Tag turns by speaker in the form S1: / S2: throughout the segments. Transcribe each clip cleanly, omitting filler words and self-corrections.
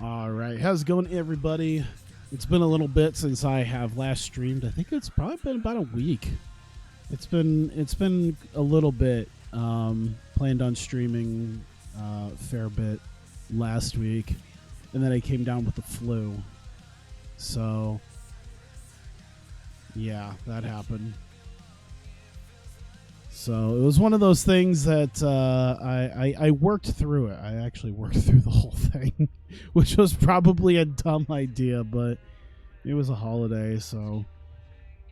S1: All right, how's it going, everybody? It's been a little bit since I have last streamed. I think it's probably been about a week. It's been a little bit. Planned on streaming a fair bit last week, and then I came down with the flu. So yeah, that happened. So it was one of those things that I worked through it. I actually worked through the whole thing, which was probably a dumb idea, but it was a holiday, so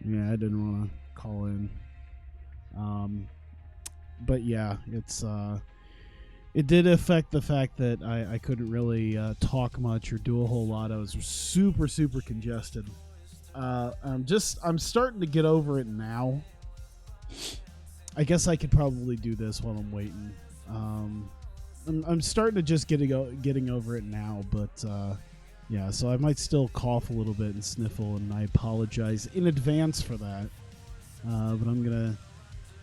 S1: yeah, I didn't want to call in. But yeah, it did affect the fact that I couldn't really talk much or do a whole lot. I was super congested. I'm starting to get over it now. I guess I could probably do this while I'm waiting. I'm starting to just getting over it now, but yeah, so I might still cough a little bit and sniffle, and I apologize in advance for that. But I'm gonna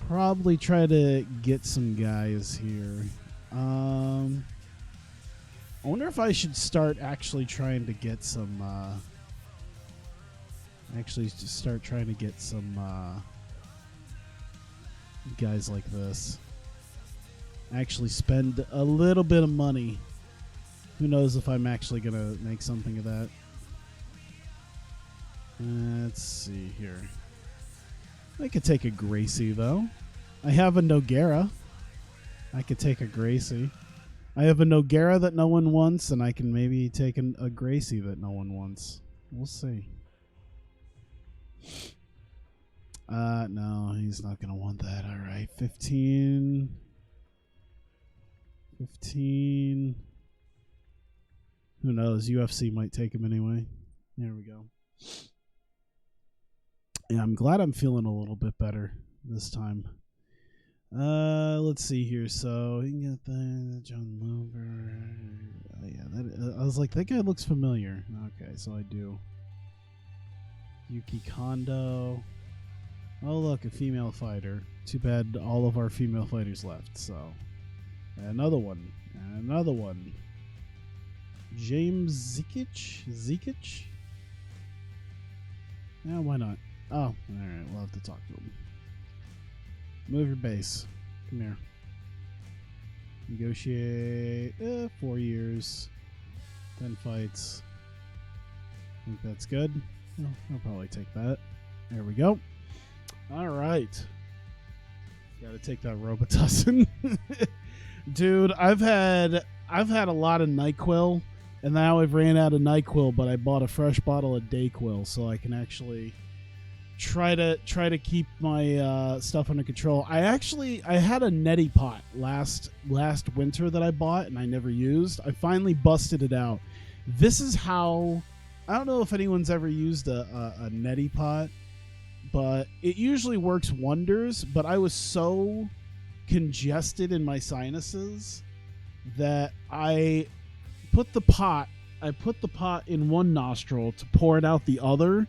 S1: probably try to get some guys here. I wonder if I should start actually trying to get some. Guys like this. Actually spend a little bit of money. Who knows if I'm actually gonna make something of that. Let's see here. I could take a Gracie though. I have a Noguera. I could take a Gracie. I have a Noguera that no one wants, and I can maybe take a Gracie that no one wants. We'll see. No, he's not going to want that. All right, 15. Who knows? UFC might take him anyway. There we go. Yeah, I'm glad I'm feeling a little bit better this time. Let's see here. So you can get the John Lover. Yeah, I was like, that guy looks familiar. Okay, so I do. Yuki Kondo. Oh, look, a female fighter. Too bad all of our female fighters left, so. Another one. James Zikic? Yeah, why not? Oh, alright, we'll have to talk to him. Move your base. Come here. Negotiate 4 years. 10 fights. I think that's good. I'll probably take that. There we go. All right. Gotta take that Robitussin. Dude, I've had a lot of NyQuil, and now I've ran out of NyQuil, but I bought a fresh bottle of DayQuil so I can actually try to keep my stuff under control. I had a neti pot last winter that I bought and I never used. I finally busted it out. This is how. I don't know if anyone's ever used a neti pot, but it usually works wonders. But I was so congested in my sinuses that I put the pot in one nostril to pour it out the other,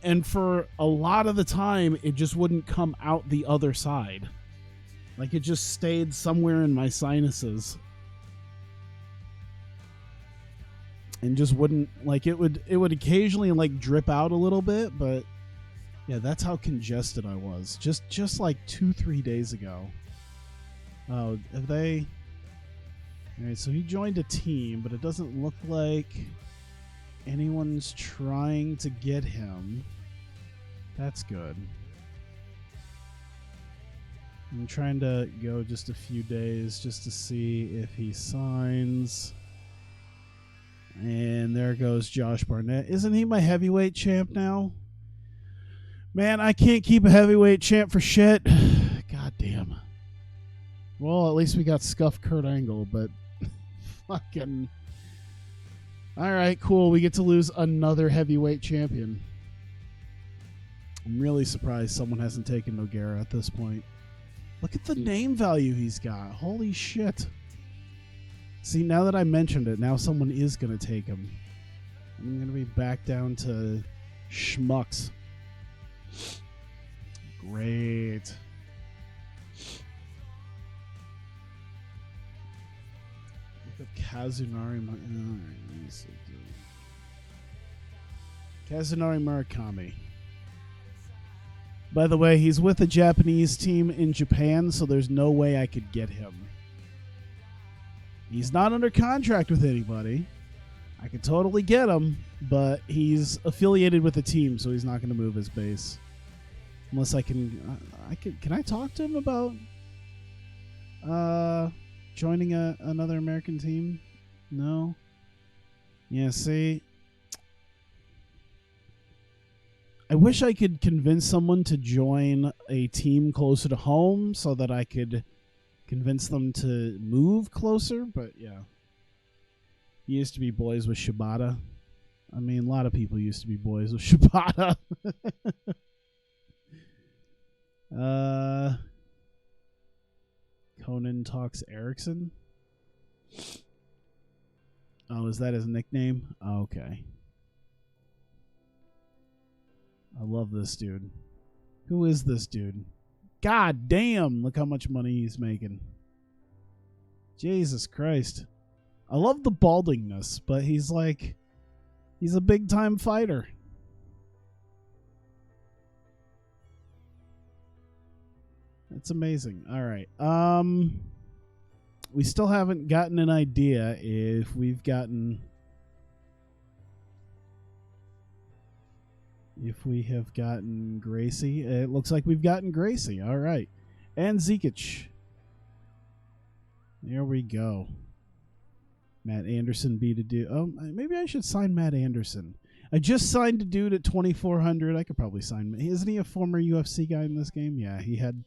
S1: and for a lot of the time it just wouldn't come out the other side. Like, it just stayed somewhere in my sinuses and just wouldn't, like, it would occasionally like drip out a little bit, but yeah, that's how congested I was just like 2-3 days ago. Oh, have they? All right, so he joined a team, but it doesn't look like anyone's trying to get him. That's good. I'm trying to go just a few days just to see if he signs. And there goes Josh Barnett. Isn't he my heavyweight champ now? Man, I can't keep a heavyweight champ for shit. God damn. Well, at least we got scuffed Kurt Angle, but fucking. All right, cool. We get to lose another heavyweight champion. I'm really surprised someone hasn't taken Noguera at this point. Look at the name value he's got. Holy shit. See, now that I mentioned it, now someone is going to take him. I'm going to be back down to schmucks. Great. Look up Kazunari Murakami. By the way, he's with a Japanese team in Japan, so there's no way I could get him. He's not under contract with anybody. I could totally get him, but he's affiliated with a team, so he's not going to move his base. Unless I can... Can I talk to him about joining another American team? No? Yeah, see... I wish I could convince someone to join a team closer to home so that I could convince them to move closer, but yeah. He used to be boys with Shibata. I mean, a lot of people used to be boys with Shibata. Conan talks Erickson. Oh, is that his nickname? Oh, okay. I love this dude. Who is this dude? God damn, look how much money he's making. Jesus Christ. I love the baldingness, but he's like... He's a big-time fighter. That's amazing. All right. We still haven't gotten an idea if we've gotten... If we have gotten Gracie. It looks like we've gotten Gracie. All right. And Zekic. There we go. Matt Anderson beat a dude. Oh, maybe I should sign Matt Anderson. I just signed a dude at 2,400. I could probably sign him. Isn't he a former UFC guy in this game? Yeah, he had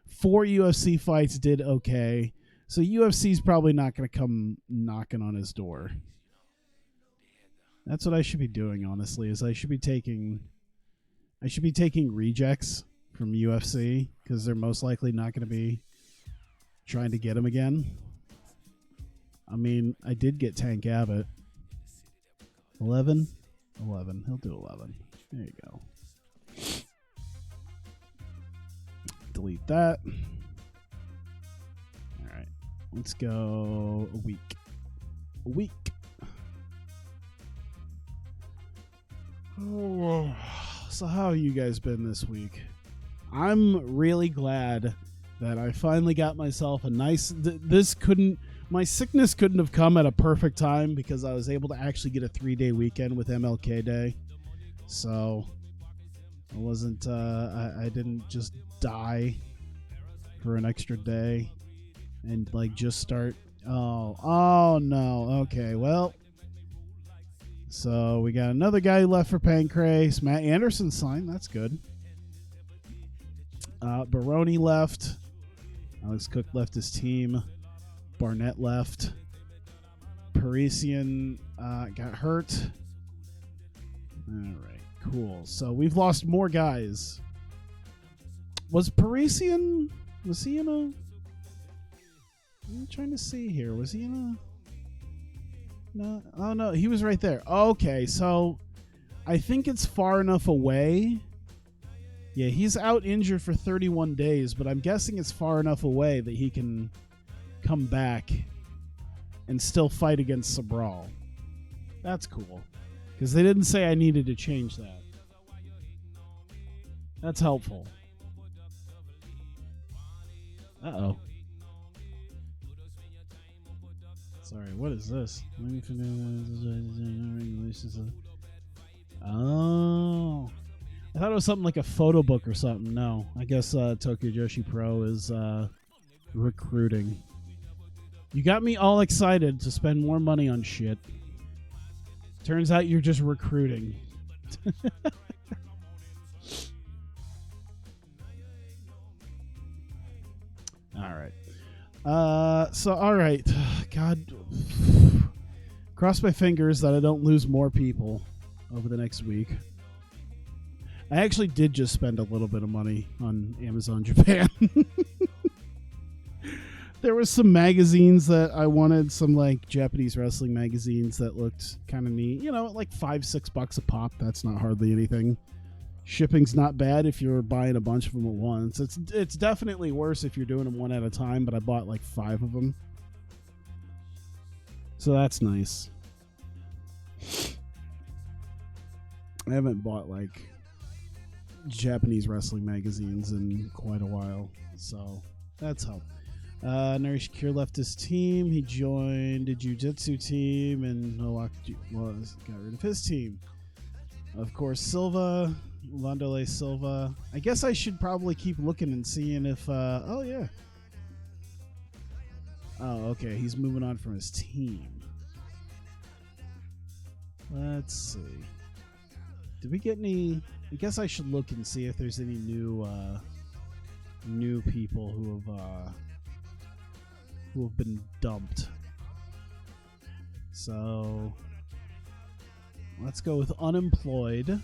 S1: 4 UFC fights, did okay. So UFC's probably not going to come knocking on his door. That's what I should be doing, honestly, is I should be taking rejects from UFC because they're most likely not going to be trying to get him again. I mean, I did get Tank Abbott. 11? 11. He'll do 11. There you go. Delete that. All right. Let's go a week. A week. Oh, so how have you guys been this week? I'm really glad that I finally got myself a nice... My sickness couldn't have come at a perfect time because I was able to actually get a 3-day weekend with MLK Day. So I wasn't... I didn't just die for an extra day and like just start... Oh no. Okay, well... So we got another guy who left for Pancrase. Matt Anderson signed. That's good. Baroni left. Alex Cook left his team. Barnett left. Parisian got hurt. All right, cool. So we've lost more guys. Was Parisian... Was he in a... I'm trying to see here. Was he in a... No, oh no, he was right there. Okay, so I think it's far enough away. Yeah, he's out injured for 31 days, but I'm guessing it's far enough away that he can come back and still fight against Sabral. That's cool, because they didn't say I needed to change that. That's helpful. Uh-oh. Sorry, what is this? Oh. I thought it was something like a photo book or something. No. I guess Tokyo Joshi Pro is recruiting. You got me all excited to spend more money on shit. Turns out you're just recruiting. All right. All right. God. Cross my fingers that I don't lose more people over the next week. I actually did just spend a little bit of money on Amazon Japan. There was some magazines that I wanted, some like Japanese wrestling magazines that looked kind of neat. You know, like $5-6 a pop. That's not hardly anything. Shipping's not bad if you're buying a bunch of them at once. It's definitely worse if you're doing them one at a time, but I bought like 5 of them. So that's nice. I haven't bought like Japanese wrestling magazines in quite a while, so that's helped. Nari Shakir left his team. He joined a jiu-jitsu team, and Nowak got rid of his team. Of course, Silva, Wanderlei Silva. I guess I should probably keep looking and seeing if... oh, yeah. Oh, okay. He's moving on from his team. Let's see. Did we get any... I guess I should look and see if there's any new people who have been dumped. So let's go with unemployed,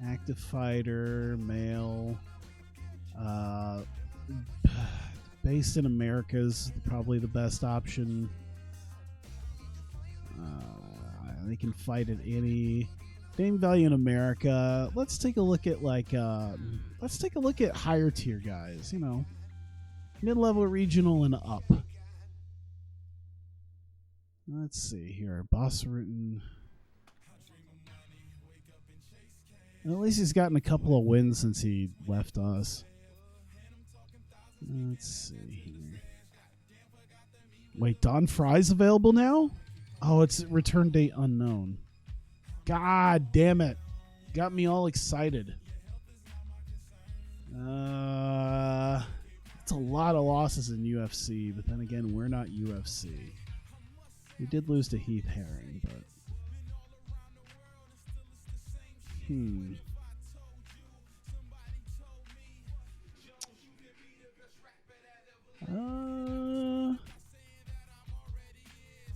S1: active fighter, male, based in America is probably the best option. They can fight at any name value in America. Let's take a look at let's take a look at higher tier guys, you know, mid-level, regional, and up. Let's see here. Boss Rutan. At least he's gotten a couple of wins since he left us. Let's see here. Wait, Don Fry's available now? Oh, it's return date unknown. God damn it. Got me all excited. It's a lot of losses in UFC, but then again, we're not UFC. We did lose to Heath Herring, but...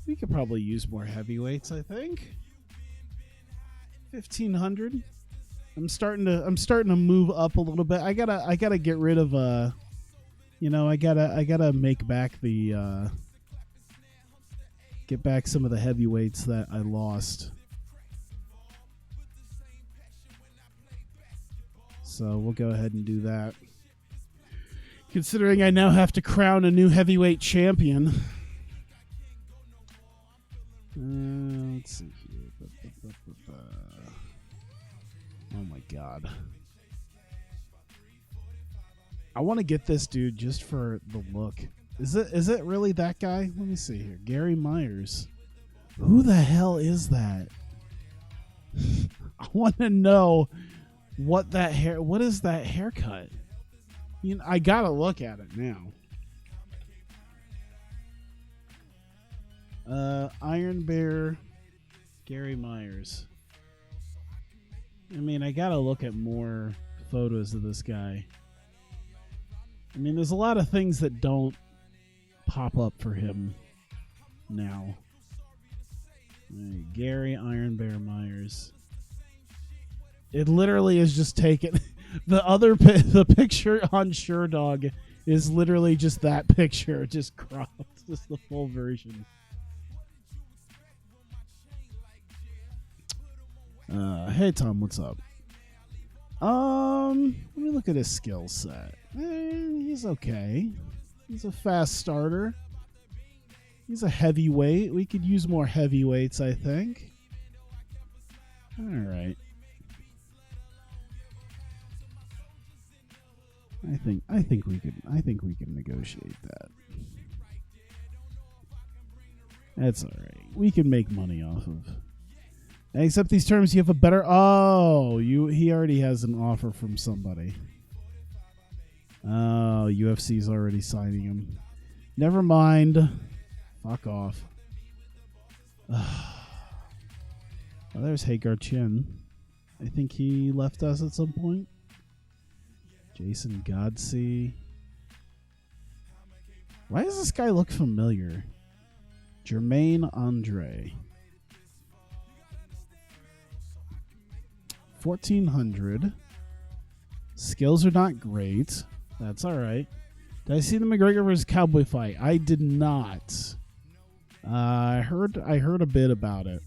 S1: We could probably use more heavyweights, I think. 1,500. I'm starting to move up a little bit. I gotta get rid of you know, I gotta make back the get back some of the heavyweights that I lost. So we'll go ahead and do that. Considering I now have to crown a new heavyweight champion. Let's see here. Oh my god. I want to get this dude just for the look. Is it really that guy? Let me see here. Gary Myers. Who the hell is that? I want to know what is that haircut? You know, I gotta look at it now. Iron Bear, Gary Myers. I mean, I gotta look at more photos of this guy. I mean, there's a lot of things that don't pop up for him now. Gary Iron Bear Myers. It literally is just taken. The picture on SureDog is literally just that picture, just cropped, just the full version. Hey Tom, what's up? Let me look at his skill set. He's okay. He's a fast starter. He's a heavyweight. We could use more heavyweights, I think. All right. I think we can negotiate that. That's all right. We can make money off of. Except these terms, you have a better. Oh, he already has an offer from somebody. Oh, UFC's already signing him. Never mind. Fuck off. Oh, there's Hagar Chin. I think he left us at some point. Jason Godsey. Why does this guy look familiar? Jermaine Andre. 1,400. Skills are not great. That's all right. Did I see the McGregor versus Cowboy fight? I did not. I heard a bit about it.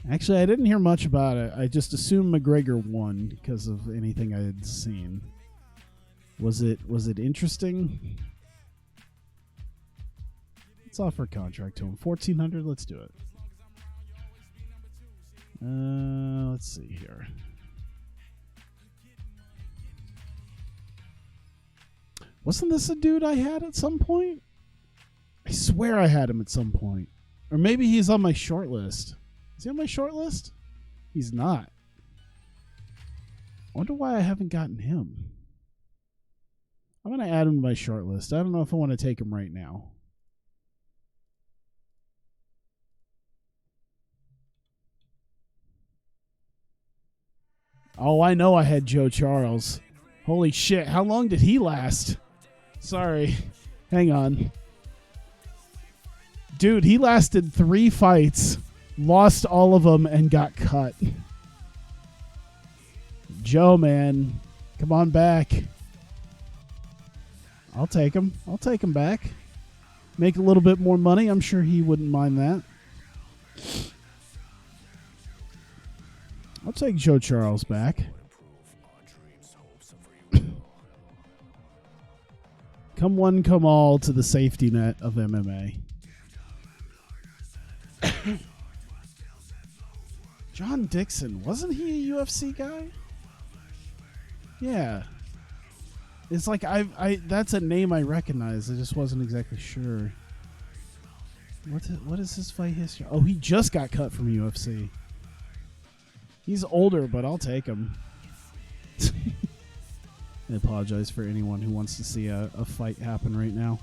S1: Actually, I didn't hear much about it. I just assumed McGregor won because of anything I had seen. Was it interesting? Let's Let's offer a contract to him. 1,400. Let's do it. Let's see here. Wasn't this a dude I had at some point? I swear I had him at some point. Or maybe he's on my short list. Is he on my short list? He's not. I wonder why I haven't gotten him. I'm going to add him to my short list. I don't know if I want to take him right now. Oh, I know I had Joe Charles. Holy shit. How long did he last? Sorry. Hang on. Dude, he lasted 3 fights, lost all of them, and got cut. Joe, man. Come on back. I'll take him. I'll take him back. Make a little bit more money. I'm sure he wouldn't mind that. I'll take Joe Charles back. Come one, come all to the safety net of MMA. John Dixon, wasn't he a UFC guy? Yeah. It's like I that's a name I recognize. I just wasn't exactly sure. What is his fight history? Oh, he just got cut from UFC. He's older, but I'll take him. I apologize for anyone who wants to see a fight happen right now.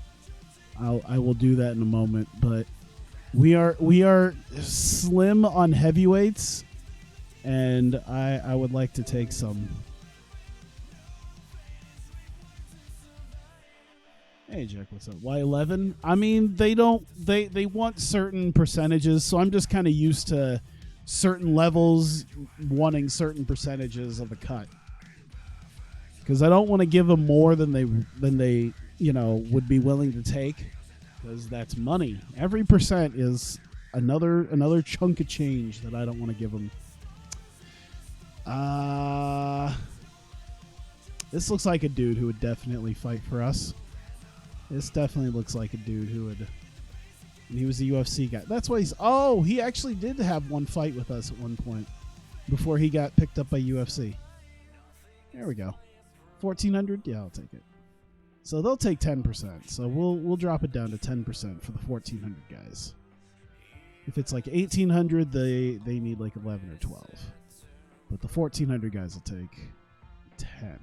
S1: I will do that in a moment, but we are slim on heavyweights, and I would like to take some. Hey Jack, what's up? Why 11? I mean, they want certain percentages, so I'm just kind of used to certain levels wanting certain percentages of the cut. Because I don't want to give them more than they would be willing to take, because that's money. Every percent is another chunk of change that I don't want to give them. This looks like a dude who would definitely fight for us. This definitely looks like a dude who would. And he was a UFC guy. That's why he's. Oh, he actually did have one fight with us at one point before he got picked up by UFC. There we go. 1,400. Yeah, I'll take it. So they'll take 10%. So we'll drop it down to 10% for the 1,400 guys. If it's like 1,800, they need like 11 or 12. But the 1,400 guys will take 10.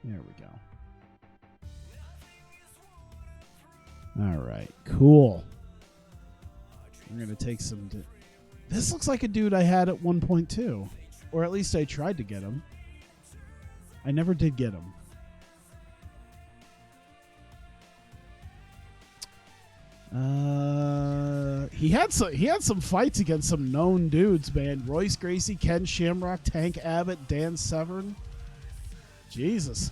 S1: There we go. All right, cool. We're going to take some... This looks like a dude I had at 1.2. Or at least I tried to get him. I never did get him. He had some fights against some known dudes, man. Royce Gracie, Ken Shamrock, Tank Abbott, Dan Severn. Jesus.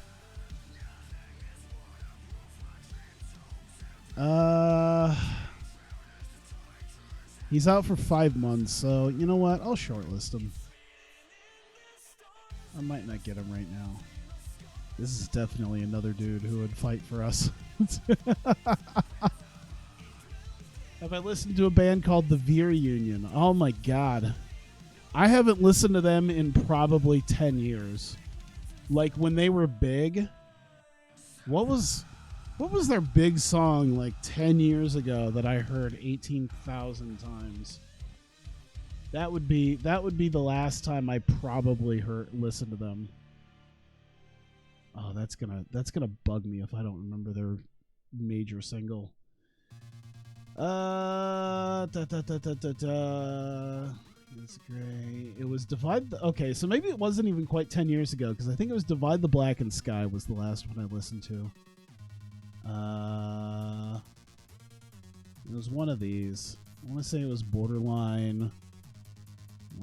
S1: He's out for 5 months, so you know what? I'll shortlist him. I might not get him right now. This is definitely another dude who would fight for us. Have I listened to a band called the Veer Union? Oh my god. I haven't listened to them in probably 10 years. Like when they were big. What was their big song like 10 years ago that I heard 18,000 times? That would be the last time I probably listened to them. Oh, that's gonna bug me if I don't remember their major single. It's great. It was Divide. Okay, so maybe it wasn't even quite 10 years ago, because I think it was Divide the Black and Sky was the last one I listened to. It was one of these. I want to say it was Borderline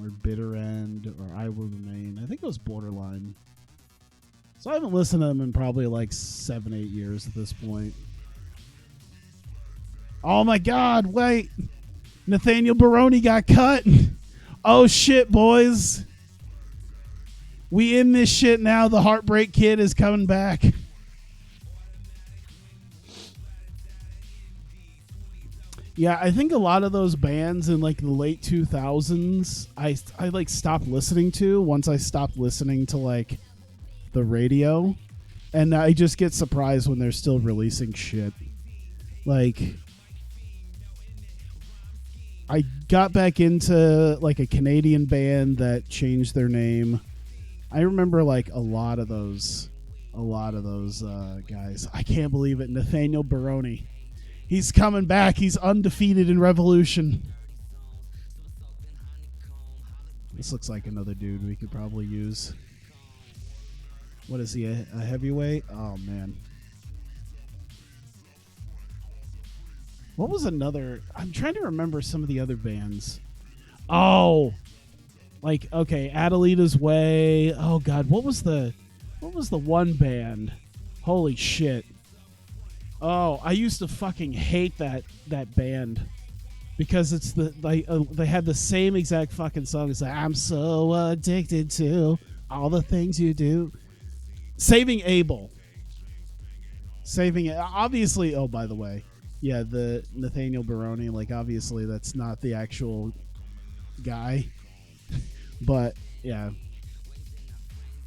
S1: or Bitter End or I Will Remain. I think it was Borderline. So I haven't listened to them in probably like 7-8 years at this point. Oh my god, wait. Nathaniel Baroni got cut. Oh shit, boys. We in this shit now. The Heartbreak Kid is coming back. Yeah, I think a lot of those bands in like the late 2000s, I like stopped listening to once I stopped listening to like the radio, and I just get surprised when they're still releasing shit. Like, I got back into like a Canadian band that changed their name. I remember like a lot of those guys. I can't believe it. Nathaniel Baroni. He's coming back. He's undefeated in Revolution. This looks like another dude we could probably use. What is he, a heavyweight? Oh, man. What was another? I'm trying to remember some of the other bands. Oh, like, okay, Adelita's Way. Oh, God, what was the one band? Holy shit. Oh, I used to fucking hate that band because it's they had the same exact fucking song. It's like, I'm so addicted to all the things you do. Saving Abel. Obviously, oh, by the way, yeah, the Nathaniel Baroni, like, obviously that's not the actual guy. But, yeah.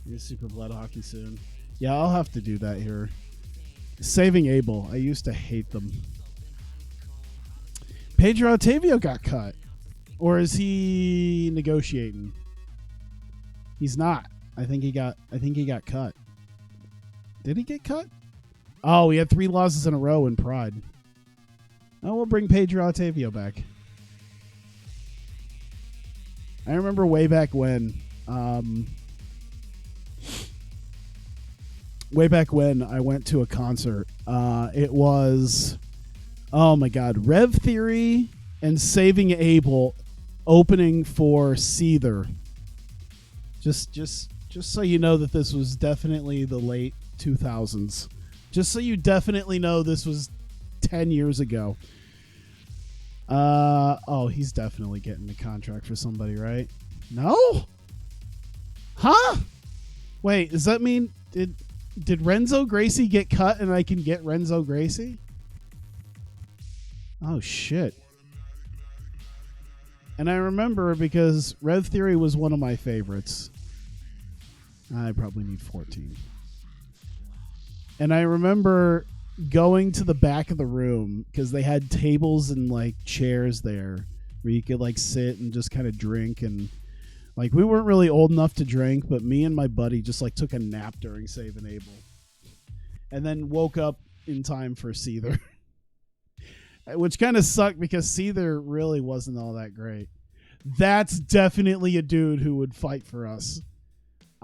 S1: You're Super Blood Hockey soon. Yeah, I'll have to do that here. Saving Abel. I used to hate them. Pedro Octavio got cut. Or is he negotiating? He's not. I think he got cut. Did he get cut? Oh, he had 3 losses in a row in Pride. Oh, we'll bring Pedro Octavio back. I remember way back when I went to a concert. It was, oh my God, Rev Theory and Saving Abel opening for Seether. Just so you know that this was definitely the late 2000s. Just so you definitely know this was 10 years ago. Oh, he's definitely getting a contract for somebody, right? No? Huh? Wait, does that mean did Renzo Gracie get cut and I can get Renzo Gracie? Oh, shit. And I remember because Rev Theory was one of my favorites. I probably need 14. And I remember going to the back of the room because they had tables and like chairs there where you could like sit and just kind of drink, and like we weren't really old enough to drink, but me and my buddy just like took a nap during Saving Abel and then woke up in time for Seether. Which kind of sucked because Seether really wasn't all that great. That's definitely a dude who would fight for us.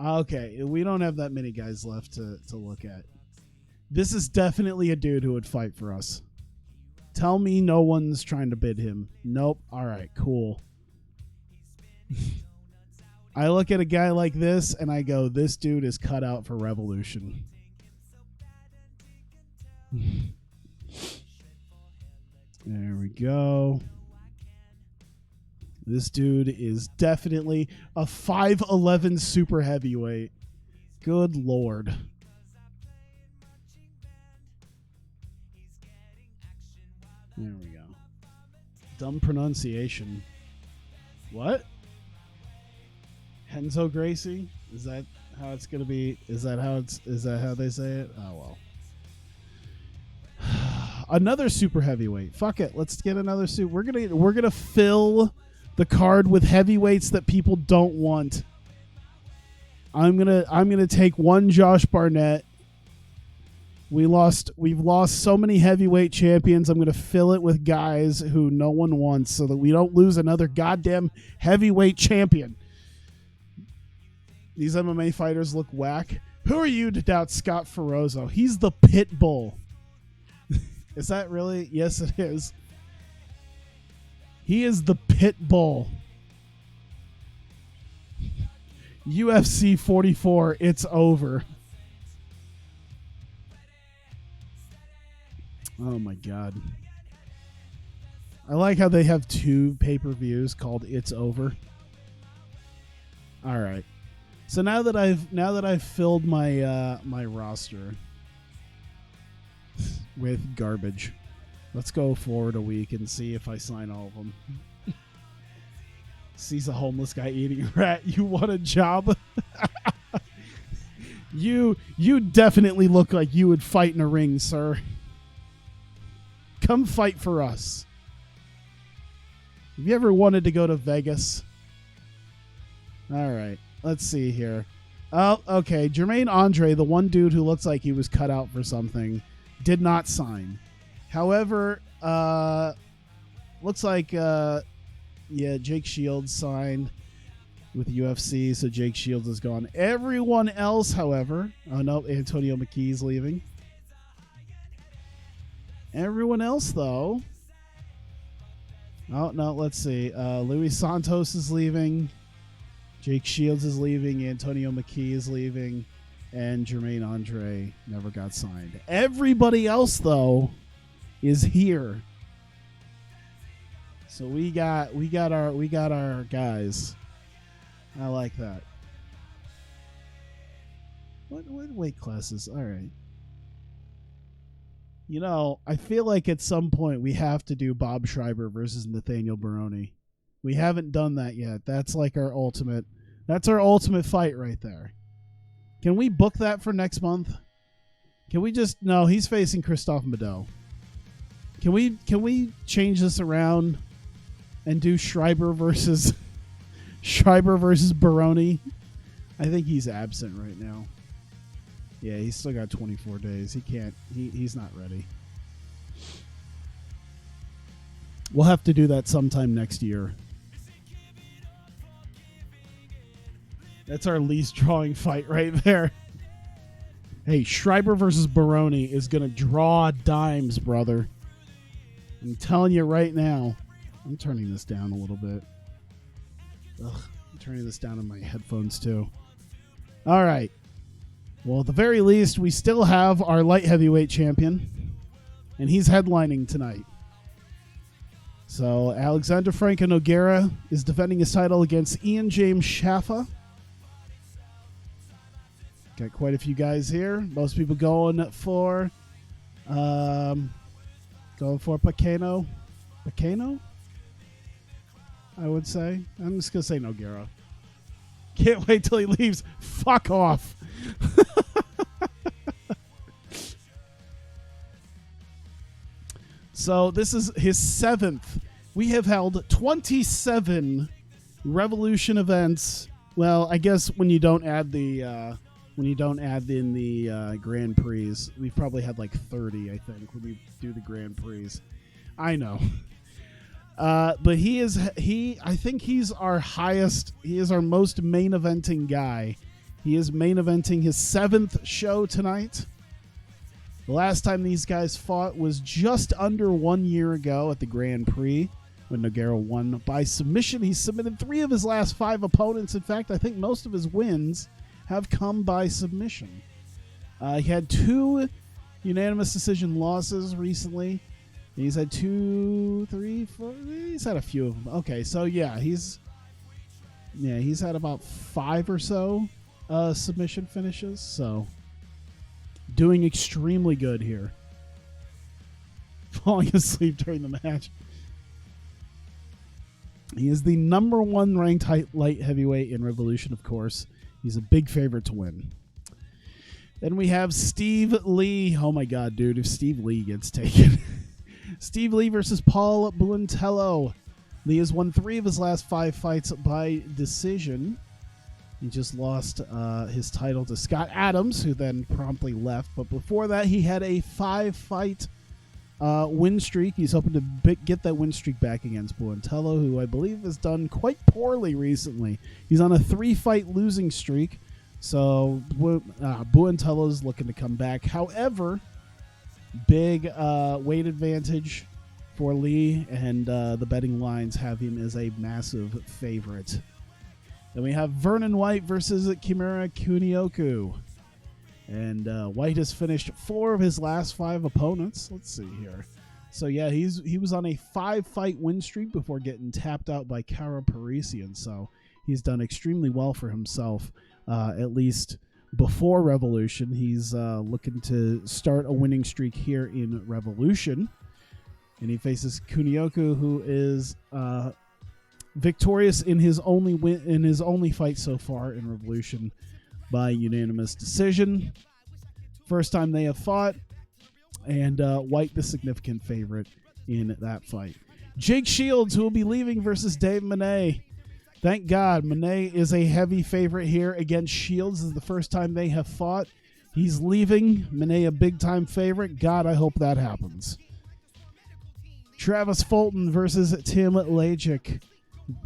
S1: Okay, we don't have that many guys left to look at. This is definitely a dude who would fight for us. Tell me no one's trying to bid him. Nope. All right, cool. I look at a guy like this and I go, this dude is cut out for Revolution. There we go. This dude is definitely a 5'11" super heavyweight. Good Lord. There we go. Dumb pronunciation. What? Renzo Gracie? Is that how it's gonna be? Is that how they say it? Oh well. Another super heavyweight. Fuck it. Let's get another super. We're gonna fill the card with heavyweights that people don't want. I'm gonna take one Josh Barnett. We've lost so many heavyweight champions. I'm going to fill it with guys who no one wants so that we don't lose another goddamn heavyweight champion. These MMA fighters look whack. Who are you to doubt Scott Ferozzo? He's the pit bull. Is that really? Yes, it is. He is the pit bull. UFC 44, it's over. Oh my God. I like how they have 2 pay-per-views called It's Over. All right. So now that I've filled my my roster with garbage, Let's go forward a week and see if I sign all of them. Sees a homeless guy eating a rat. You want a job? You definitely look like you would fight in a ring, sir. Come fight for us. Have you ever wanted to go to Vegas? All right. Let's see here. Oh, okay. Jermaine Andre, the one dude who looks like he was cut out for something, did not sign. However, looks like, Jake Shields signed with UFC, so Jake Shields is gone. Everyone else, however, oh no, Antonio McKee's leaving. Everyone else, though. Oh, no, let's see. Luis Santos is leaving. Jake Shields is leaving. Antonio McKee is leaving. And Jermaine Andre never got signed. Everybody else, though, is here. So we got our guys. I like that. What weight classes? All right. You know, I feel like at some point we have to do Bob Schreiber versus Nathaniel Baroni. We haven't done that yet. That's like our ultimate. That's our ultimate fight right there. Can we book that for next month? Can we just no? He's facing Christophe Mado. Can we change this around and do Schreiber versus Baroni? I think he's absent right now. Yeah, he's still got 24 days. He can't. He's not ready. We'll have to do that sometime next year. That's our least drawing fight right there. Hey, Schreiber versus Baroni is going to draw dimes, brother. I'm telling you right now. I'm turning this down a little bit. Ugh, I'm turning this down on my headphones too. All right. Well, at the very least, we still have our light heavyweight champion, and he's headlining tonight. So Alexander Franco Nogueira is defending his title against Ian James Shaffa. Got quite a few guys here. Most people going for Pacano. Pacano? I would say. I'm just going to say Nogueira. Can't wait till he leaves. Fuck off. So this is his 7th. We have held 27 Revolution events. Well, I guess when you don't add the Grand Prix, we've probably had like 30. I think when we do the Grand Prix. I know. But I think he's our highest. He is our most main eventing guy. He is main eventing his 7th show tonight. The last time these guys fought was just under 1 year ago at the Grand Prix when Nogueira won by submission. He submitted 3 of his last 5 opponents. In fact, I think most of his wins have come by submission. He had 2 unanimous decision losses recently. He's had 2, 3, 4. He's had a few of them. Okay, so he's had about 5 or so submission finishes. So doing extremely good here. Falling asleep during the match. He is the number 1 ranked light heavyweight in Revolution, of course. He's a big favorite to win. Then we have Steve Lee. Oh my God, dude, if Steve Lee gets taken. Steve Lee versus Paul Buentello. Lee has won 3 of his last 5 fights by decision. He just lost his title to Scott Adams, who then promptly left. But before that, he had a 5-fight win streak. He's hoping to get that win streak back against Buentello, who I believe has done quite poorly recently. He's on a 3-fight losing streak. So Buentello's looking to come back. However, big weight advantage for Lee, and the betting lines have him as a massive favorite. Then we have Vernon White versus Kimura Kunioku. And White has finished 4 of his last 5 opponents. Let's see here. So yeah, he was on a 5-fight win streak before getting tapped out by Kara Parisian. So he's done extremely well for himself, at least before Revolution. He's looking to start a winning streak here in Revolution. And he faces Kunioku, who is victorious in his only fight so far in Revolution by unanimous decision. First time they have fought, and White the significant favorite in that fight. Jake Shields, who will be leaving, versus Dave Monet. Thank God, Monet is a heavy favorite here against Shields. This is the first time they have fought. He's leaving. Monet a big-time favorite. God, I hope that happens. Travis Fulton versus Tim Lajic.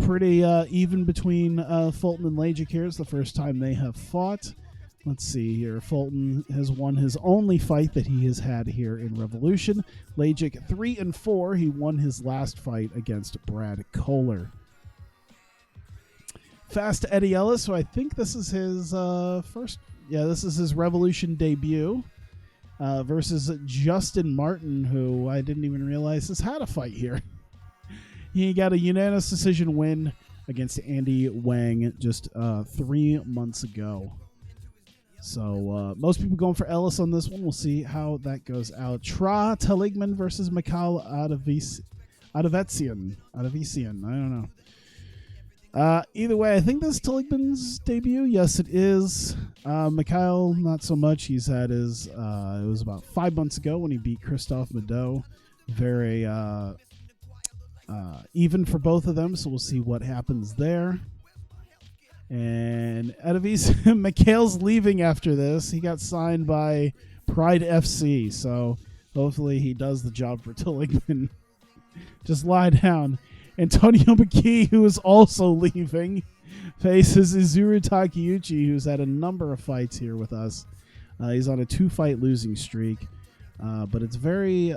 S1: Pretty even between Fulton and Lajic here. It's the first time they have fought. Let's see here. Fulton has won his only fight that he has had here in Revolution. Lajic 3-4. He won his last fight against Brad Kohler. Fast Eddie Ellis, so I think this is his first. Yeah, this is his Revolution debut versus Justin Martin, who I didn't even realize has had a fight here. He got a unanimous decision win against Andy Wang just 3 months ago. So most people going for Ellis on this one. We'll see how that goes out. Tra Teligman versus Mikhail Adavesian. I don't know. Either way, I think this is Teligman's debut. Yes, it is. Mikhail, not so much. He's had his, it was about 5 months ago when he beat Christophe Mado. Very even for both of them, so we'll see what happens there. And Adavesian, Mikhail's leaving after this. He got signed by Pride FC, so hopefully he does the job for Teligman. Just lie down. Antonio McKee, who is also leaving, faces Izuru Takeuchi, who's had a number of fights here with us. He's on a 2-fight losing streak, but it's very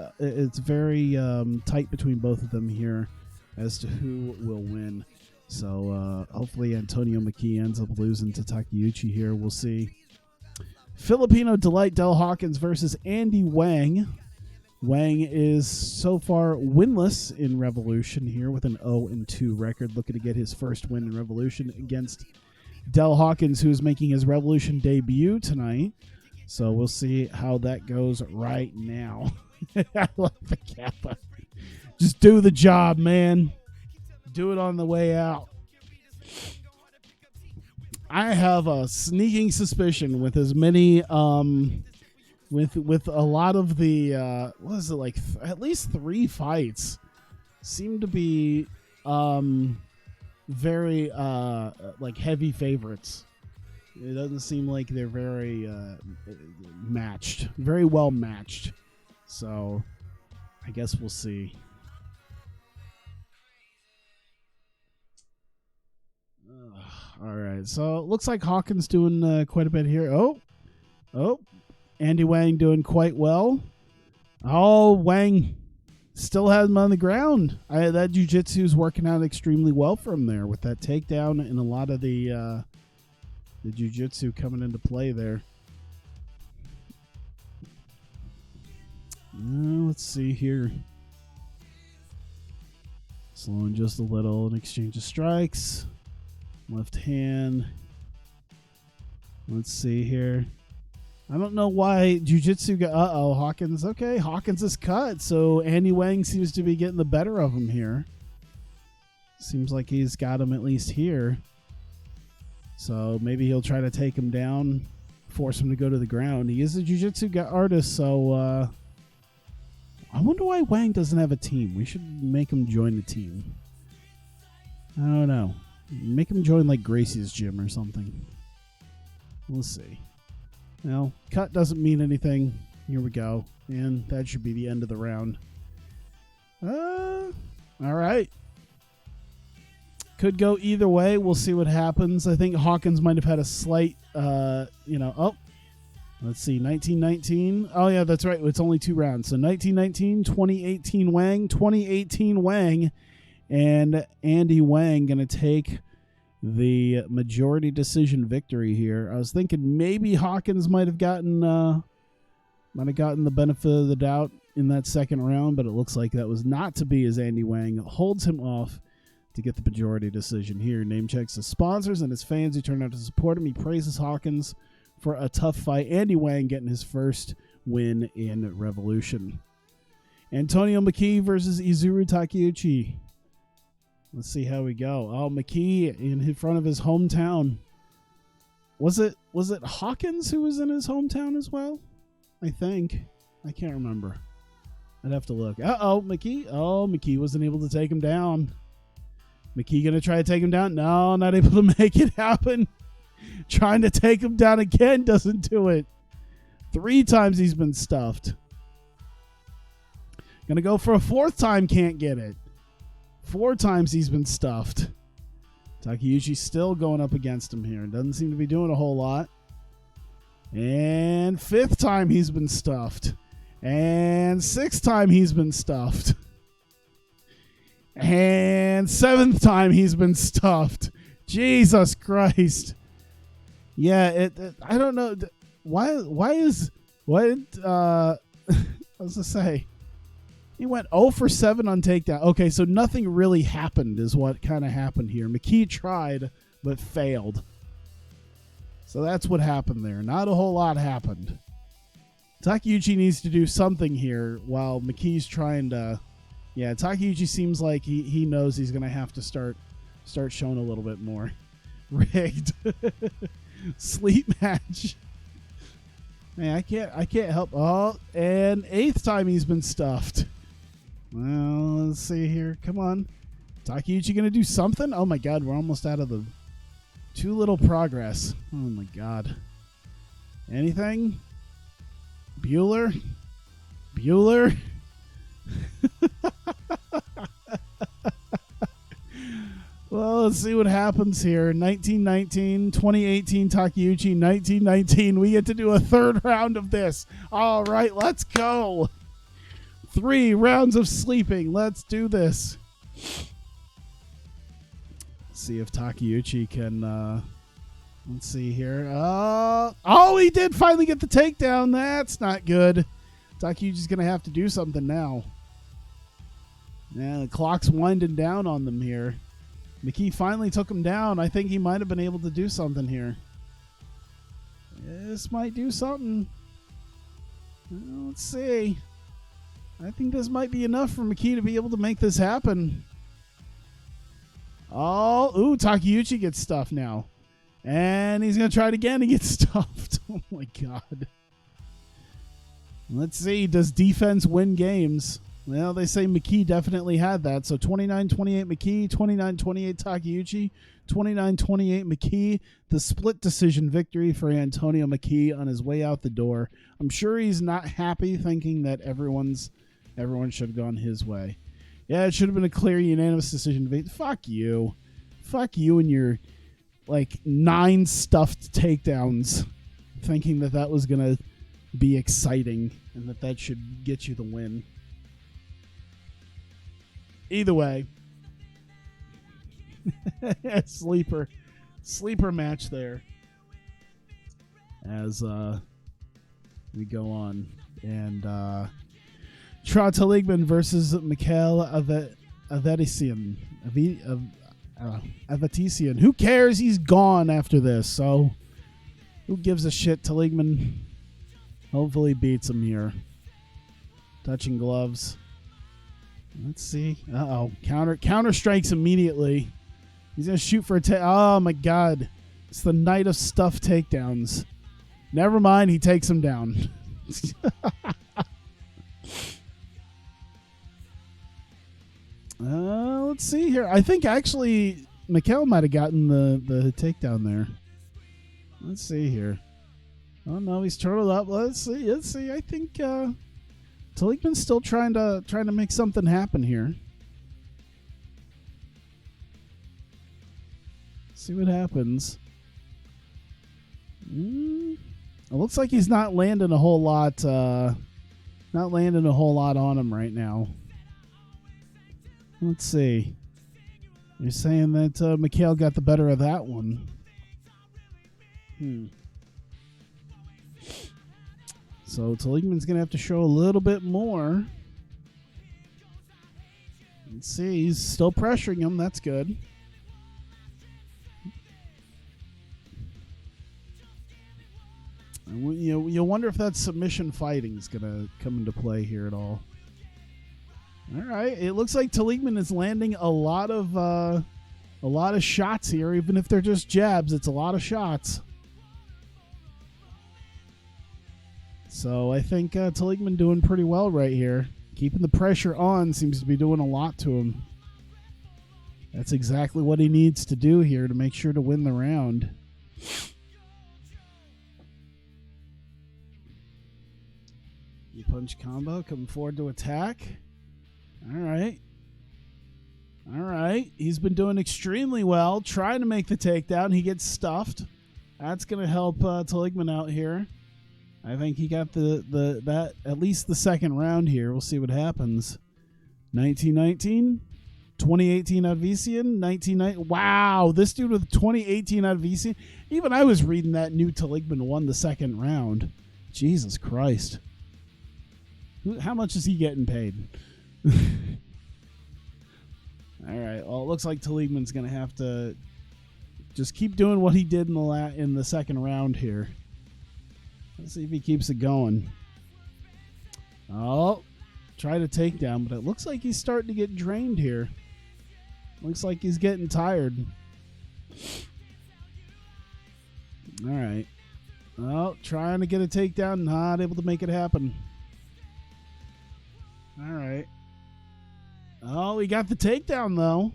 S1: tight between both of them here as to who will win. So hopefully Antonio McKee ends up losing to Takeuchi here. We'll see. Filipino Delight Del Hawkins versus Andy Wang. Wang is so far winless in Revolution here with an 0-2 record, looking to get his first win in Revolution against Del Hawkins, who is making his Revolution debut tonight. So we'll see how that goes right now. I love the Kappa. Just do the job, man. Do it on the way out. I have a sneaking suspicion with as many with a lot of the what is it, like at least 3 fights seem to be very like heavy favorites. It doesn't seem like they're very matched, very well matched. So I guess we'll see. All right, so it looks like Hawkins doing quite a bit here. Oh, Andy Wang doing quite well. Oh, Wang still has him on the ground. That jiu-jitsu is working out extremely well for him there with that takedown and a lot of the jiu-jitsu coming into play there. Let's see here. Slowing just a little, an exchange of strikes. Left hand. Let's see here. I don't know why jiu-jitsu got... Hawkins. Okay, Hawkins is cut, so Andy Wang seems to be getting the better of him here. Seems like he's got him at least here. So maybe he'll try to take him down, force him to go to the ground. He is a jiu-jitsu artist, so... I wonder why Wang doesn't have a team. We should make him join the team. I don't know. Make him join like Gracie's gym or something. We'll see. Well, cut doesn't mean anything. Here we go. And that should be the end of the round. All right. Could go either way. We'll see what happens. I think Hawkins might have had a slight, let's see, 1919. Oh, yeah, that's right. It's only 2 rounds. So 1919, 2018 Wang, 2018 Wang. And Andy Wang going to take the majority decision victory here. I was thinking maybe Hawkins might have gotten the benefit of the doubt in that second round, but it looks like that was not to be, as Andy Wang holds him off to get the majority decision here. Name checks his sponsors and his fans who turned out to support him. He praises Hawkins for a tough fight. Andy Wang getting his first win in Revolution. Antonio McKee versus Izuru Takeuchi. Let's see how we go. Oh, McKee in front of his hometown. Was it Hawkins who was in his hometown as well? I think. I can't remember. I'd have to look. Uh-oh, McKee. Oh, McKee wasn't able to take him down. McKee going to try to take him down? No, not able to make it happen. Trying to take him down again doesn't do it. 3 times he's been stuffed. Going to go for a 4th time, can't get it. 4 times he's been stuffed. Takeuchi's still going up against him here. Doesn't seem to be doing a whole lot. And 5th time he's been stuffed. And 6th time he's been stuffed. And 7th time he's been stuffed. Jesus Christ. Yeah, I don't know. Why is... What? I was to say... He went 0 for 7 on takedown. Okay, so nothing really happened is what kind of happened here. McKee tried, but failed. So that's what happened there. Not a whole lot happened. Takeuchi needs to do something here while McKee's trying to... Yeah, Takeuchi seems like he knows he's going to have to start showing a little bit more. Rigged. Sleep match. Man, I can't help. Oh, and 8th time he's been stuffed. Well, let's see here. Come on. Takeuchi going to do something? Oh, my God. We're almost out of the... Too little progress. Oh, my God. Anything? Bueller? Well, let's see what happens here. 1919, 2018 Takeuchi, 1919. We get to do a 3rd round of this. All right, let's go. 3 rounds of sleeping. Let's do this. See if Takeuchi can... let's see here. Oh, he did finally get the takedown. That's not good. Takeuchi's going to have to do something now. Yeah, the clock's winding down on them here. McKee finally took him down. I think he might have been able to do something here. This might do something. Let's see. I think this might be enough for McKee to be able to make this happen. Oh, ooh, Takeuchi gets stuffed now. And he's going to try it again and get stuffed. Oh, my God. Let's see. Does defense win games? Well, they say McKee definitely had that. So 29-28 McKee, 29-28 Takeuchi, 29-28 McKee. The split decision victory for Antonio McKee on his way out the door. I'm sure he's not happy thinking that everyone should have gone his way. Yeah, it should have been a clear unanimous decision. Fuck you. Fuck you and your 9 stuffed takedowns, thinking that was going to be exciting and that should get you the win. Either way, sleeper match there as we go on. And Trataligman versus Mikhail Avetisian. Avetisian. Who cares? He's gone after this. So who gives a shit? Taligman hopefully beats him here. Touching gloves. Let's see. Uh-oh. Counter strikes immediately. He's going to shoot for a oh, my God. It's the night of stuffed takedowns. Never mind. He takes him down. Let's see here. I think actually Mikhail might have gotten the takedown there. Let's see here. Oh, no. He's turtled up. Let's see. I think... Taligman's still trying to make something happen here. See what happens. It looks like he's not landing a whole lot. Not landing a whole lot on him right now. Let's see. You're saying that Mikhail got the better of that one. So Taligman's going to have to show a little bit more. Let's see. He's still pressuring him. That's good. You wonder if that submission fighting is going to come into play here at all. All right. It looks like Teligman is landing a lot of shots here, even if they're just jabs. It's a lot of shots. So I think Teligman doing pretty well right here. Keeping the pressure on seems to be doing a lot to him. That's exactly what he needs to do here to make sure to win the round. You punch combo coming forward to attack. All right. All right. He's been doing extremely well, trying to make the takedown. He gets stuffed. That's going to help Teligman out here. I think he got that at least the second round here. We'll see what happens. 1919, 2018 Advesian, 1990. Wow, this dude with 2018 Advesian. Even I was reading that new Teligman won the second round. Jesus Christ. How much is he getting paid? All right. Well, it looks like Teligman's going to have to just keep doing what he did in the second round here. Let's see if he keeps it going. Oh, try to take down, but it looks like he's starting to get drained here. Looks like he's getting tired. All right. Oh, trying to get a takedown, not able to make it happen. All right. Oh, he got the takedown, though.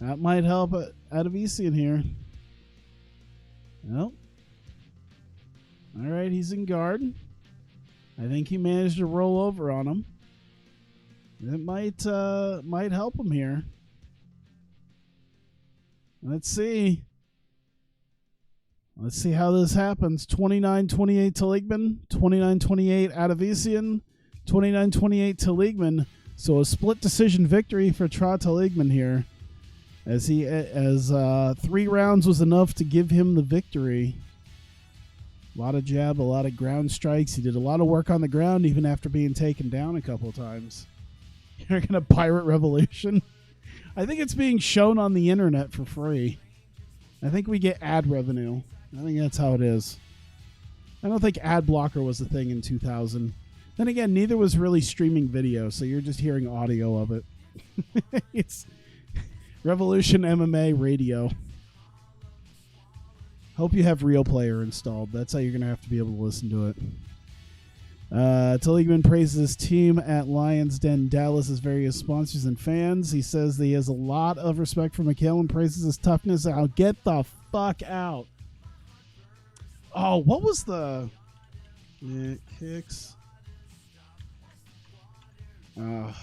S1: That might help Advesian here. Well. All right, he's in guard. I think he managed to roll over on him. It might help him here. Let's see. Let's see how this happens. 29-28 Teligman, 29-28 Advesian, 29-28 Teligman. So a split decision victory for Teligman here, as 3 rounds was enough to give him the victory. A lot of jab, a lot of ground strikes. He did a lot of work on the ground even after being taken down a couple of times. You're going to pirate Revolution? I think it's being shown on the internet for free. I think we get ad revenue. I think that's how it is. I don't think ad blocker was a thing in 2000. Then again, neither was really streaming video, so you're just hearing audio of it. It's Revolution MMA radio. Hope you have Real Player installed. That's how you're going to have to be able to listen to it. Teligman praises his team at Lions Den Dallas, his various sponsors and fans. He says that he has a lot of respect for Mikhail and praises his toughness. I'll get the fuck out. Oh, what was the... Yeah, kicks. I'm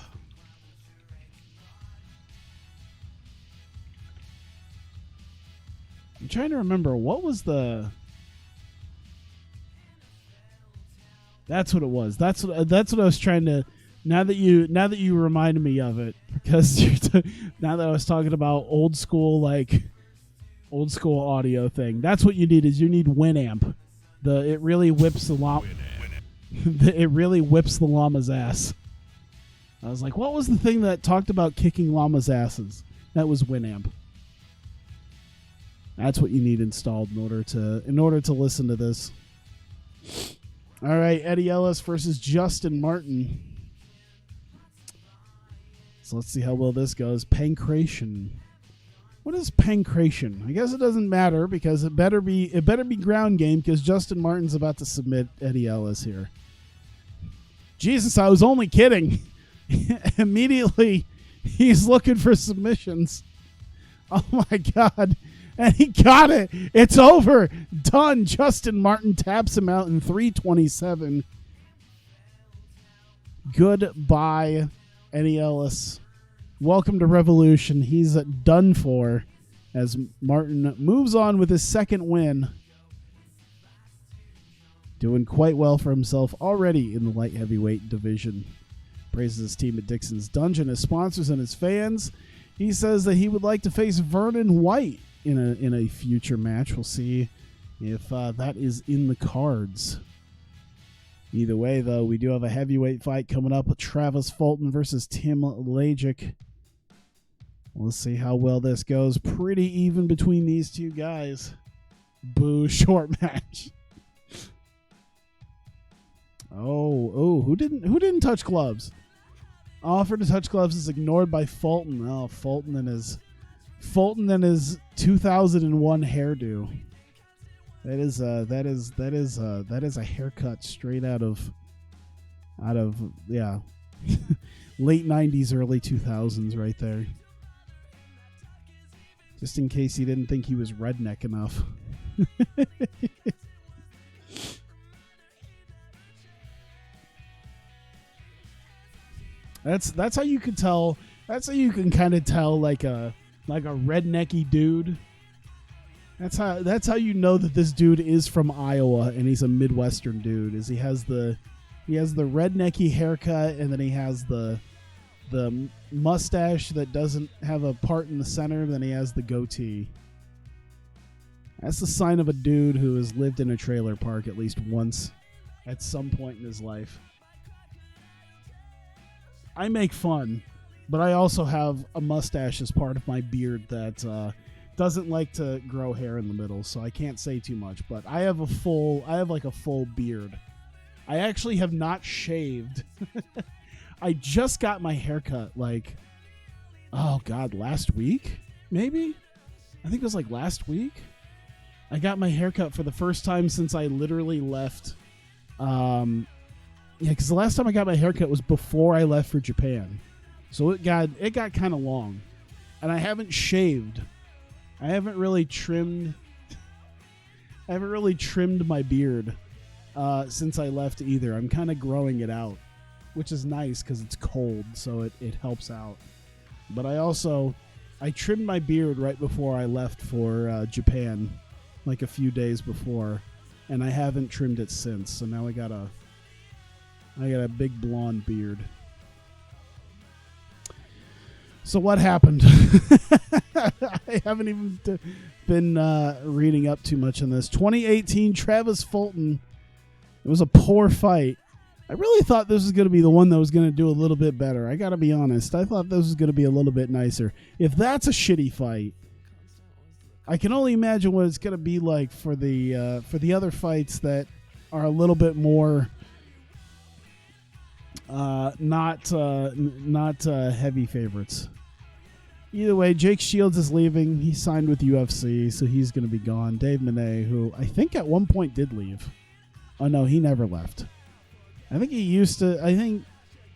S1: trying to remember what was the. That's what it was. That's what I was trying to. Now that you reminded me of it, because now that I was talking about old school audio thing. That's what you need. Is you need Winamp. It really whips the llama. It really whips the llama's ass. I was like, what was the thing that talked about kicking llamas' asses? That was Winamp. That's what you need installed in order to listen to this. All right, Eddie Ellis versus Justin Martin. So let's see how well this goes. Pancration. What is pancration? I guess it doesn't matter because it better be ground game because Justin Martin's about to submit Eddie Ellis here. Jesus, I was only kidding. Immediately, he's looking for submissions. Oh my God. And he got it. It's over. Done. Justin Martin taps him out in 3:27. Goodbye, Eddie Ellis. Welcome to Revolution. He's done for as Martin moves on with his second win. Doing quite well for himself already in the light heavyweight division. Praises his team at Dixon's Dungeon, his sponsors, and his fans. He says that he would like to face Vernon White in a future match. We'll see if that is in the cards. Either way, though, we do have a heavyweight fight coming up with Travis Fulton versus Tim Lajic. Let's see how well this goes. Pretty even between these two guys. Boo, short match. Oh, who didn't touch gloves? Offer to touch gloves is ignored by Fulton. Oh, Fulton and his 2001 hairdo. That is a haircut straight out of yeah. Late 90s, early 2000s right there. Just in case you didn't think he was redneck enough. That's how you can tell. That's how you can kind of tell like a rednecky dude. That's how you know that this dude is from Iowa and he's a Midwestern dude. Is he has the rednecky haircut, and then he has the mustache that doesn't have a part in the center, then he has the goatee. That's the sign of a dude who has lived in a trailer park at least once at some point in his life. I make fun, but I also have a mustache as part of my beard that doesn't like to grow hair in the middle, so I can't say too much. But I have a full beard. I actually have not shaved. I just got my haircut last week, maybe? I think it was like last week. I got my haircut for the first time since I literally left. Because the last time I got my haircut was before I left for Japan. So it got kind of long. And I haven't shaved. I haven't really trimmed my beard since I left either. I'm kind of growing it out, which is nice because it's cold, so it helps out. But I trimmed my beard right before I left for Japan, like a few days before, and I haven't trimmed it since. So now I got a big blonde beard. So what happened? I haven't even been reading up too much on this. 2018 Travis Fulton. It was a poor fight. I really thought this was going to be the one that was going to do a little bit better. I got to be honest. I thought this was going to be a little bit nicer. If that's a shitty fight, I can only imagine what it's going to be like for the other fights that are a little bit more not heavy favorites. Either way, Jake Shields is leaving. He signed with UFC, so he's going to be gone. Dave Monet, who I think at one point did leave. Oh no, he never left. I think he used to. I think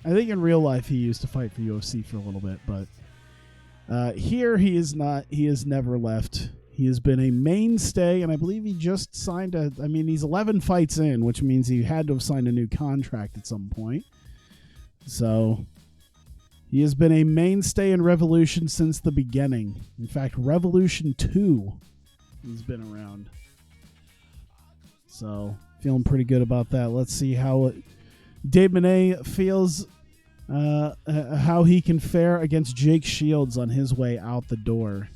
S1: in real life he used to fight for UFC for a little bit, but here he is not. He has never left. He has been a mainstay, and I believe he just signed he's 11 fights in, which means he had to have signed a new contract at some point. So he has been a mainstay in Revolution since the beginning. In fact, Revolution 2 has been around. So feeling pretty good about that. Let's see how Dave Monet feels, how he can fare against Jake Shields on his way out the door.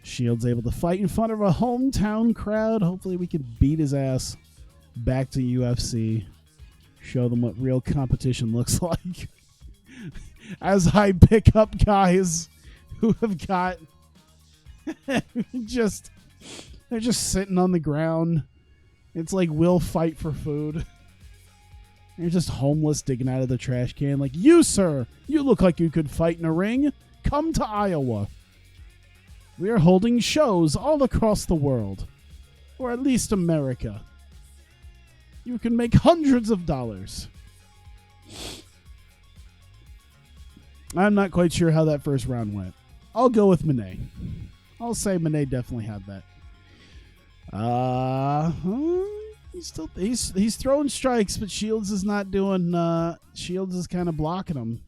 S1: Shields able to fight in front of a hometown crowd. Hopefully we can beat his ass back to UFC. Show them what real competition looks like. As I pick up guys who have got they're just sitting on the ground. It's like we'll fight for food. You're just homeless digging out of the trash can. Like, you, sir, you look like you could fight in a ring. Come to Iowa. We are holding shows all across the world. Or at least America. You can make hundreds of dollars. I'm not quite sure how that first round went. I'll go with Monet. I'll say Monet definitely had that. He's throwing strikes, but Shields is not doing. Shields is kind of blocking him.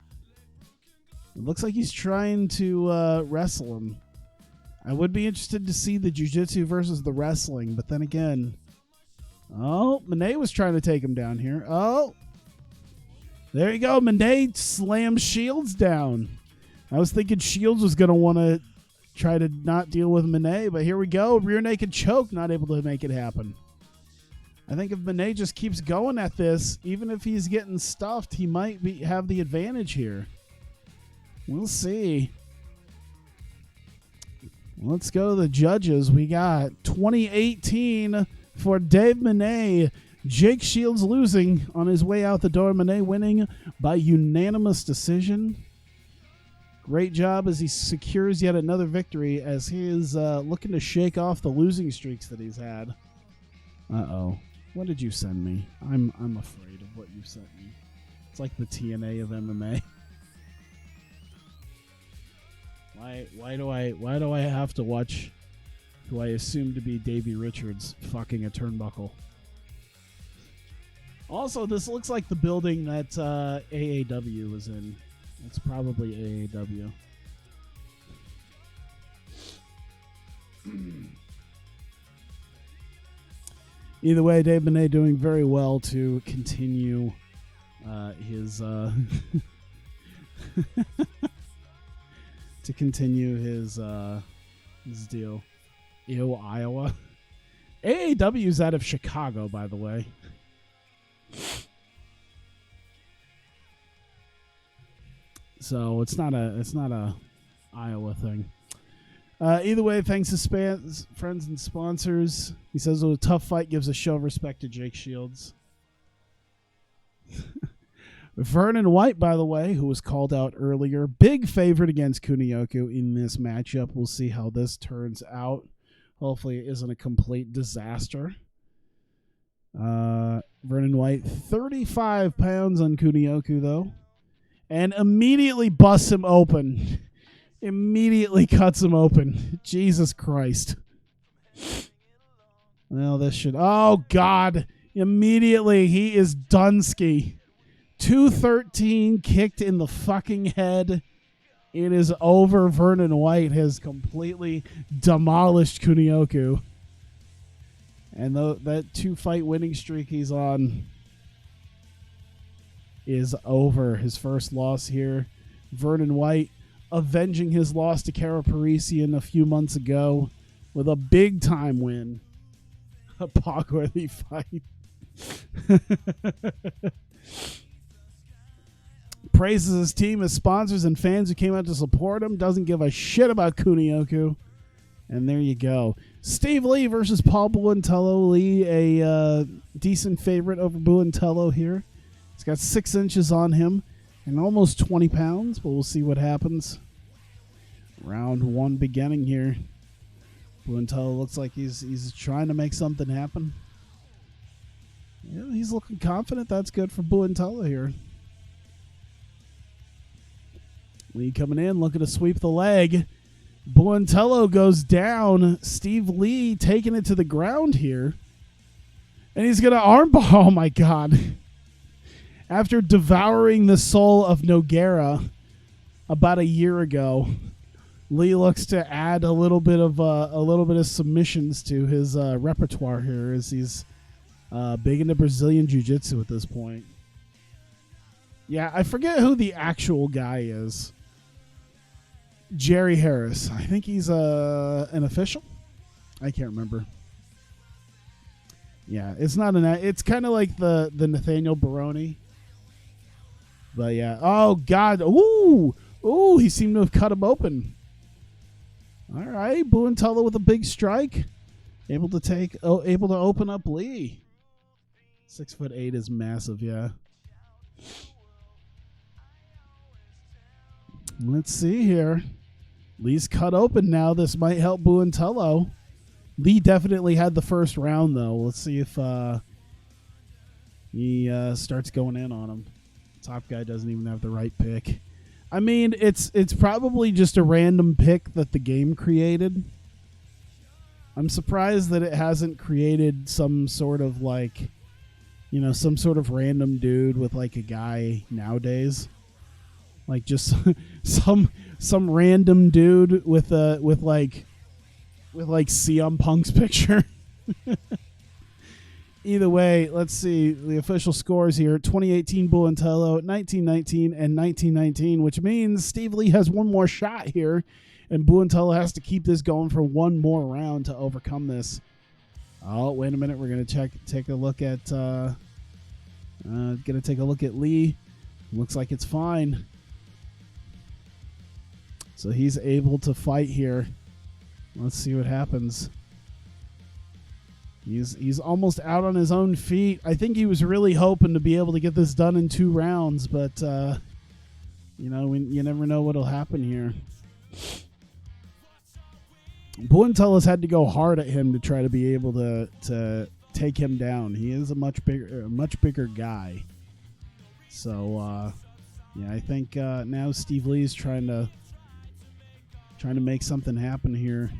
S1: It looks like he's trying to wrestle him. I would be interested to see the jiu-jitsu versus the wrestling, but then again, Monet was trying to take him down here. Oh, there you go. Monet slams Shields down. I was thinking Shields was going to want to try to not deal with Monet, but here we go. Rear naked choke, not able to make it happen. I think if Monet just keeps going at this, even if he's getting stuffed, he might have the advantage here. We'll see. Let's go to the judges. We got 2018 for Dave Monet, Jake Shields losing on his way out the door. Monet winning by unanimous decision. Great job as he secures yet another victory as he is looking to shake off the losing streaks that he's had. Uh-oh. What did you send me? I'm afraid of what you sent me. It's like the TNA of MMA. Why do I have to watch who I assume to be Davey Richards fucking a turnbuckle? Also, this looks like the building that AAW was in. It's probably AAW. Either way, Dave Monet doing very well to continue his his deal. Ew, Iowa. AAW's out of Chicago, by the way. So it's not a Iowa thing. Either way, thanks to friends and sponsors. He says, a tough fight gives a show of respect to Jake Shields. Vernon White, by the way, who was called out earlier, big favorite against Kunioku in this matchup. We'll see how this turns out. Hopefully it isn't a complete disaster. Vernon White, 35 pounds on Kunioku, though. And immediately busts him open. Immediately cuts him open. Jesus Christ. Well, this should... Oh, God. Immediately, he is Dunsky. 213 kicked in the fucking head. It is over. Vernon White has completely demolished Kunioku. And that 2-fight winning streak he's on is over. His first loss here. Vernon White avenging his loss to Kara Parisian a few months ago with a big-time win. A Pogworthy fight. Praises his team, his sponsors, and fans who came out to support him. Doesn't give a shit about Kunioku. And there you go. Steve Lee versus Paul Buentello. Lee, a decent favorite over Buentello here. He's got 6 inches on him and almost 20 pounds, but we'll see what happens. Round 1 beginning here. Buentello looks like he's trying to make something happen. Yeah, he's looking confident. That's good for Buentello here. Lee coming in, looking to sweep the leg. Buentello goes down. Steve Lee taking it to the ground here. And he's going to armbar. Oh, my God. After devouring the soul of Nogueira about a year ago, Lee looks to add a little bit of submissions to his repertoire here as he's big into Brazilian Jiu-Jitsu at this point. Yeah, I forget who the actual guy is. Jerry Harris. I think he's an official. I can't remember. Yeah, it's not it's kind of like the Nathaniel Baroni. But yeah. Oh God. Ooh. He seemed to have cut him open. All right, Buentello with a big strike. Able to open up Lee. 6'8" is massive, yeah. Let's see here. Lee's cut open now. This might help Buentello. Lee definitely had the first round, though. Let's see if he starts going in on him. Top guy doesn't even have the right pick. I mean, it's probably just a random pick that the game created. I'm surprised that it hasn't created some sort of some sort of random dude with like a guy nowadays. Like just some random dude with CM Punk's picture. Either way, let's see the official scores here. 2018 Buentello, 1919, and 1919, which means Steve Lee has one more shot here, and Buentello has to keep this going for one more round to overcome this. Oh, wait a minute. We're gonna take a look at Lee. Looks like it's fine. So he's able to fight here. Let's see what happens. He's almost out on his own feet. I think he was really hoping to be able to get this done in 2 rounds, but you never know what'll happen here. Buentella's had to go hard at him to try to be able to take him down. He is a much bigger guy. So I think now Steve Lee's trying to make something happen here.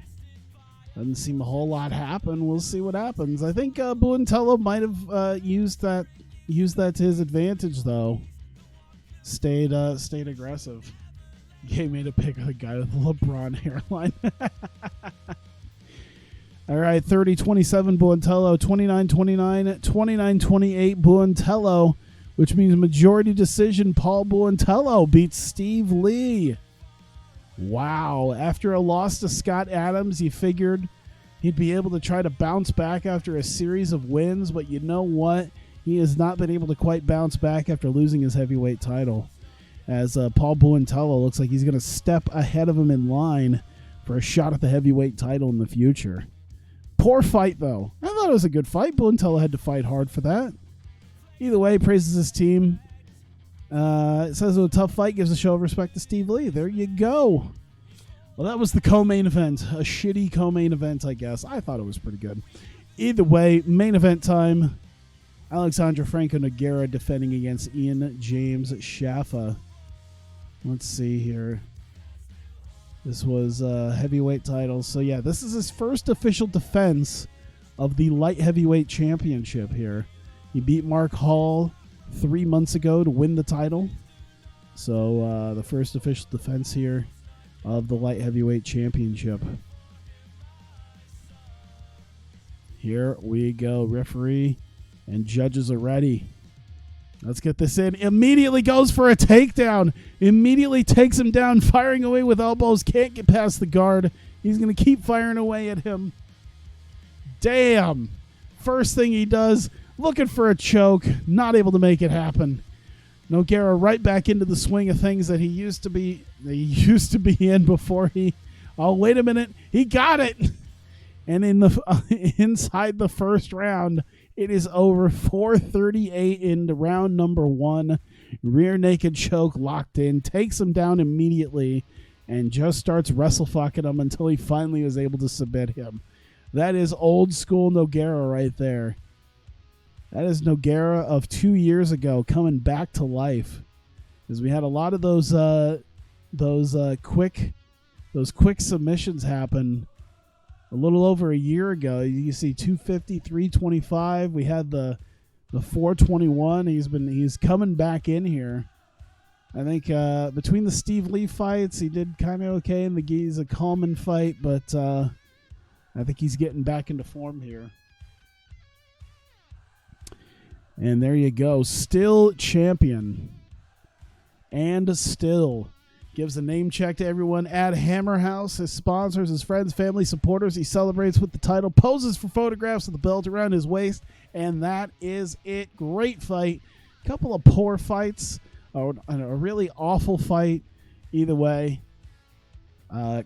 S1: Doesn't seem a whole lot happen. We'll see what happens. I think Buentella might have used that to his advantage, though. Stayed aggressive. He made a pick of the guy with the LeBron hairline. All right, 30-27 Buentello, 29-29, 29-28 Buentello, which means majority decision. Paul Buentello beats Steve Lee. Wow. After a loss to Scott Adams, you figured he'd be able to try to bounce back after a series of wins, but you know what? He has not been able to quite bounce back after losing his heavyweight title, as Paul Buentello looks like he's going to step ahead of him in line for a shot at the heavyweight title in the future. Poor fight, though. I thought it was a good fight. Buentello had to fight hard for that. Either way, praises his team. It says it was a tough fight, gives a show of respect to Steve Lee. There you go. Well, that was the co-main event. A shitty co-main event, I guess. I thought it was pretty good. Either way, main event time. Alexandre Franco Nogueira defending against Ian James Shaffa. Let's see here. This was heavyweight title. So, yeah, this is his first official defense of the light heavyweight championship here. He beat Mark Hall 3 months ago to win the title. So the first official defense here of the light heavyweight championship. Here we go. Referee and judges are ready. Let's get this in. Immediately goes for a takedown. Immediately takes him down, firing away with elbows. Can't get past the guard. He's going to keep firing away at him. Damn. First thing he does, looking for a choke, not able to make it happen. Nogueira right back into the swing of things that he used to be in before he. Oh, wait a minute, he got it, and inside the first round, it is over. 4:38 into round number 1. Rear naked choke locked in, takes him down immediately, and just starts wrestle fucking him until he finally was able to submit him. That is old school Nogueira right there. That is Nogueira of 2 years ago coming back to life. Because we had a lot of those quick submissions happen a little over a year ago. You see 250, 325. We had the 421. He's coming back in here. I think between the Steve Lee fights, he did kind of okay in the Giza Coleman fight, but I think he's getting back into form here. And there you go. Still champion. And still gives a name check to everyone at Hammer House, his sponsors, his friends, family, supporters. He celebrates with the title, poses for photographs with the belt around his waist, and that is it. Great fight. Couple of poor fights. A really awful fight. Either way.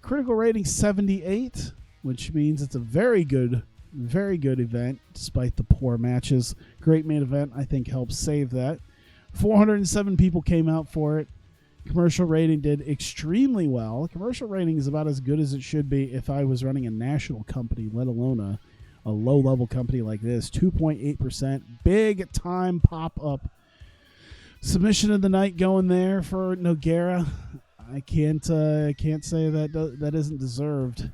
S1: Critical rating 78, which means it's a very good event, despite the poor matches. Great main event, I think, helps save that. 407 people came out for it. Commercial rating did extremely well. Commercial rating is about as good as it should be if I was running a national company, let alone a low-level company like this. 2.8%. Big time pop-up. Submission of the night going there for Nogueira. I can't say that isn't deserved.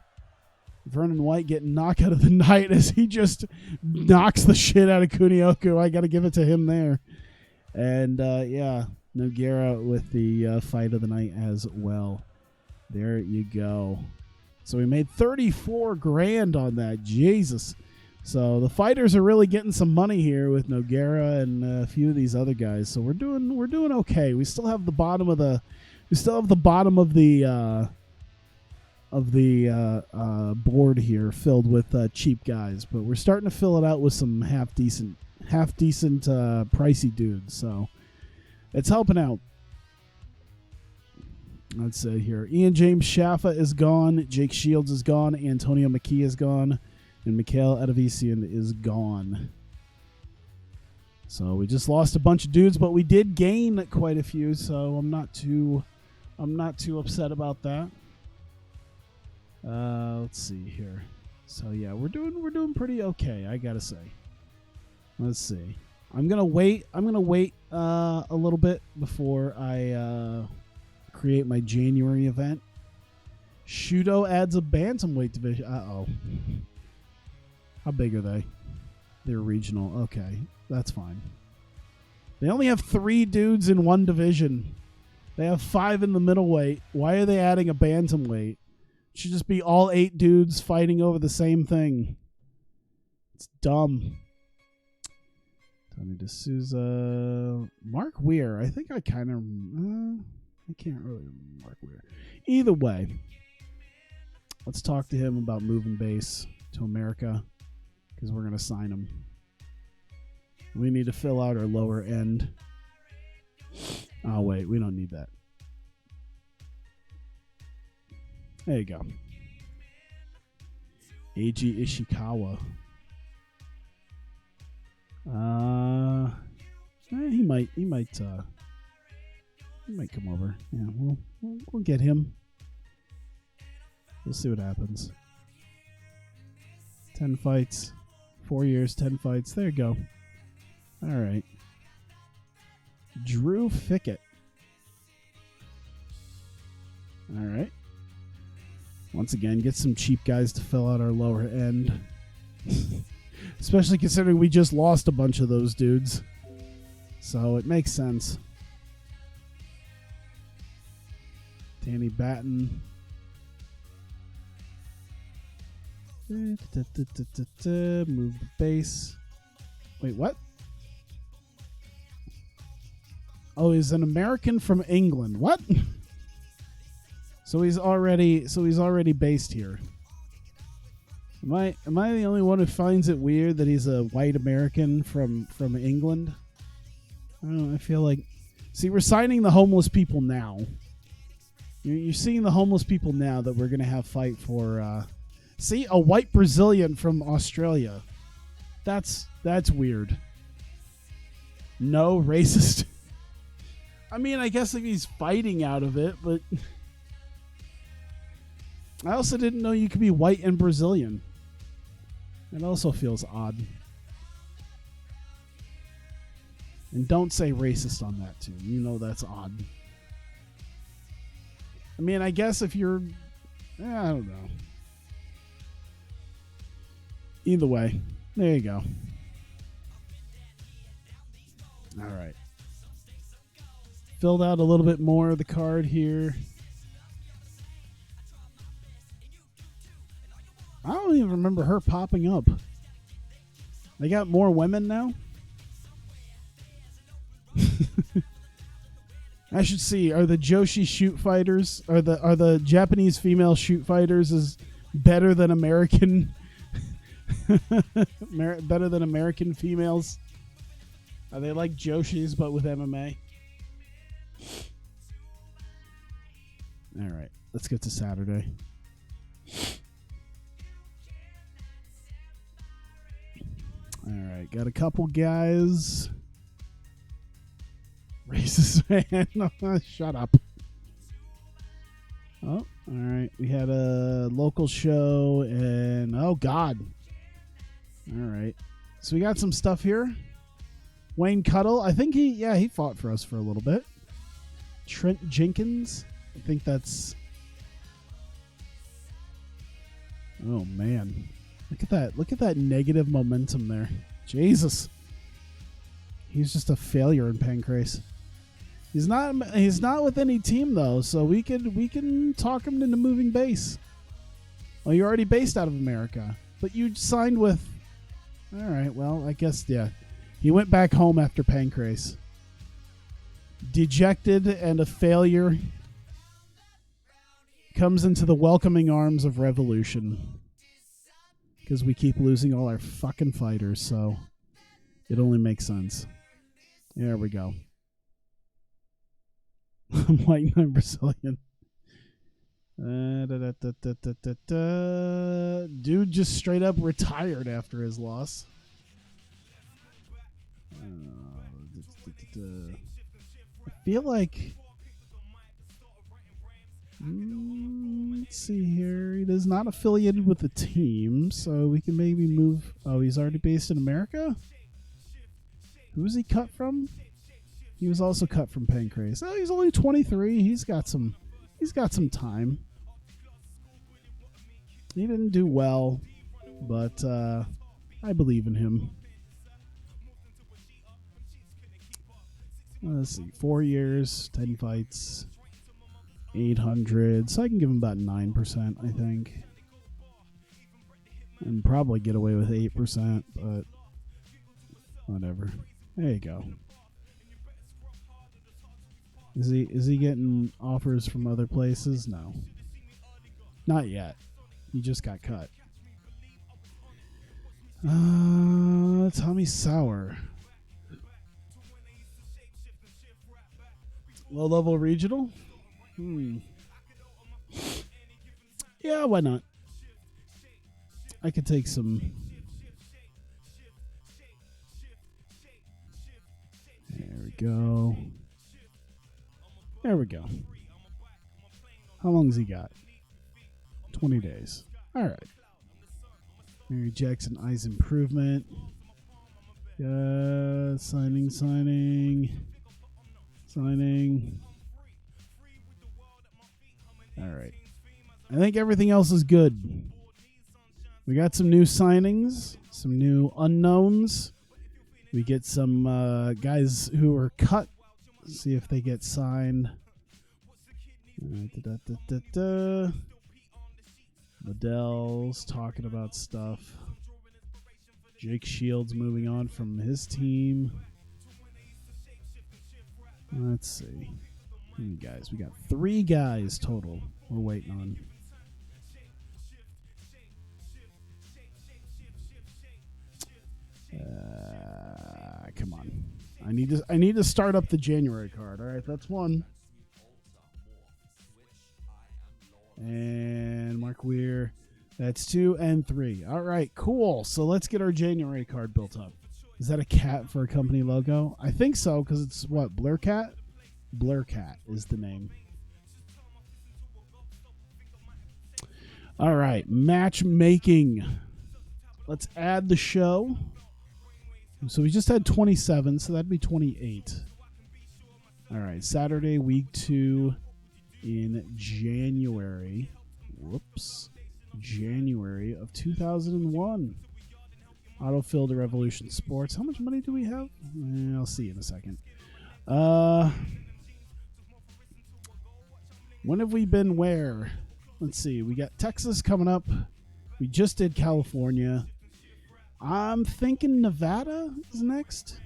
S1: Vernon White getting knocked out of the night as he just knocks the shit out of Kunioku. I got to give it to him there. And, Nogueira with the fight of the night as well. There you go. So we made $34,000 on that. Jesus. So the fighters are really getting some money here with Nogueira and a few of these other guys. So we're doing okay. We still have the bottom of the board here filled with cheap guys, but we're starting to fill it out with some half decent pricey dudes. So it's helping out. Let's see here. Ian James Shaffa is gone. Jake Shields is gone. Antonio McKee is gone. And Mikhail Adavisian is gone. So we just lost a bunch of dudes, but we did gain quite a few, so I'm not too upset about that. Let's see here. So yeah, we're doing pretty okay, I gotta say. Let's see. I'm gonna wait a little bit before I create my January event. Shudo adds a bantamweight division. Uh-oh. How big are they? They're regional. Okay, that's fine. They only have 3 dudes in one division. They have 5 in the middleweight. Why are they adding a bantamweight? It should just be all 8 dudes fighting over the same thing. It's dumb. Tony D'Souza. Mark Weir. I think I kind of... I can't really remember Mark Weir. Either way, let's talk to him about moving base to America, because we're going to sign him. We need to fill out our lower end. Oh, wait. We don't need that. There you go. Eiji Ishikawa. He might come over. Yeah, we'll get him. We'll see what happens. 10 fights, 4 years, 10 fights. There you go. All right. Drew Fickett. All right. Once again, get some cheap guys to fill out our lower end. Especially considering we just lost a bunch of those dudes. So it makes sense. Danny Batten. Move the base. Wait, what? Oh, he's an American from England. What? So he's already based here. Am I the only one who finds it weird that he's a white American from England? I don't know. I feel like, see, we're signing the homeless people now. You're seeing the homeless people now that we're gonna have fight for. See, a white Brazilian from Australia. That's weird. No, racist. I mean, I guess if he's fighting out of it, but I also didn't know you could be white and Brazilian. It also feels odd. And don't say racist on that, too. You know that's odd. I mean, I guess if you're... I don't know. Either way, there you go. All right. Filled out a little bit more of the card here. I don't even remember her popping up. They got more women now? I should see. Are the Joshi shoot fighters, are the Japanese female shoot fighters is better than American better than American females? Are they like Joshis but with MMA? All right, let's get to Saturday. All right, got a couple guys. Racist man. Shut up. Oh, all right. We had a local show and oh God. All right. So we got some stuff here. Wayne Cuddle. I think he fought for us for a little bit. Trent Jenkins. I think that's... Oh, man. Look at that. Look at that negative momentum there. Jesus. He's just a failure in Pancrase. He's not with any team, though, so we can talk him into moving base. Well, you're already based out of America, but you signed with... All right, well, I guess, yeah. He went back home after Pancrase. Dejected and a failure. Comes into the welcoming arms of Revolution. Because we keep losing all our fucking fighters, so it only makes sense. There we go. I'm white and I'm Brazilian. Dude just straight up retired after his loss. I feel like. Let's see here. He is not affiliated with the team, so we can maybe move. Oh, he's already based in America? Who was he cut from? He was also cut from Pancrase. Oh, he's only 23. He's got some time. He didn't do well, but I believe in him. Let's see. 4 years, 10 fights, 800. So I can give him about 9%, I think. And probably get away with 8%, but whatever. There you go. Is he getting offers from other places? No. Not yet. He just got cut. Tommy Sauer. Low level regional? Yeah, why not? I could take some. There we go. There we go. How long has he got? 20 days. All right. Mary Jackson Eyes Improvement. Signing. All right. I think everything else is good. We got some new signings, some new unknowns. We get some guys who are cut. See if they get signed. Liddell's talking about stuff. Jake Shields moving on from his team. Let's see. How many guys? We got 3 guys total we're waiting on. Come on. I need to start up the January card. All right, that's 1. And Mark Weir, that's 2 and 3. All right, cool. So let's get our January card built up. Is that a cat for a company logo? I think so, because it's what, Blurcat? Blurcat is the name. All right, matchmaking. Let's add the show. So we just had 27, so that'd be 28. All right, Saturday, week 2 in January. Whoops. January of 2001. Autofill Revolution Sports. How much money do we have? I'll see in a second. When have we been where? Let's see. We got Texas coming up. We just did California. I'm thinking Nevada is next.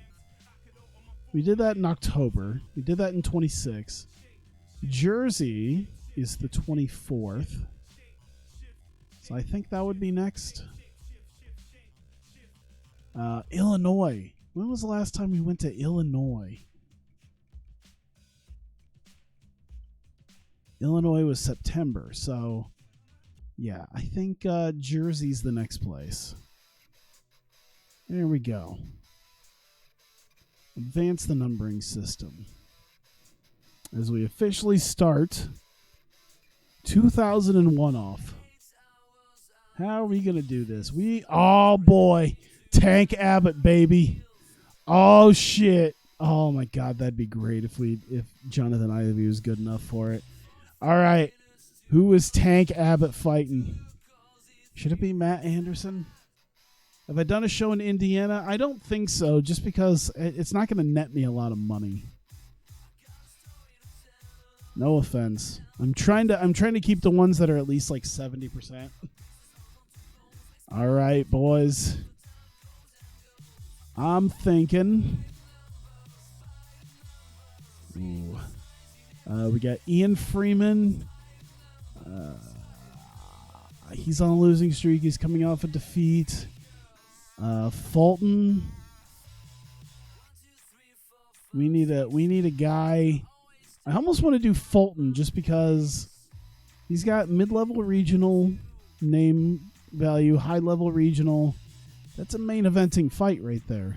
S1: We did that in October. We did that in 26. Jersey is the 24th. So I think that would be next. Illinois. When was the last time we went to Illinois? Illinois was September. So, yeah, I think Jersey's the next place. There we go. Advance the numbering system. As we officially start 2001 off. How are we going to do this? Oh boy, Tank Abbott, baby. Oh shit. Oh my God, that'd be great if Jonathan Ivey was good enough for it. All right. Who is Tank Abbott fighting? Should it be Matt Anderson? Have I done a show in Indiana? I don't think so, just because it's not going to net me a lot of money. No offense. I'm trying to keep the ones that are at least like 70%. All right, boys. I'm thinking. We got Ian Freeman. He's on a losing streak. He's coming off a defeat. Fulton. We need a guy. I almost want to do Fulton just because He's got mid-level regional name value, high-level regional. That's a main eventing fight right there.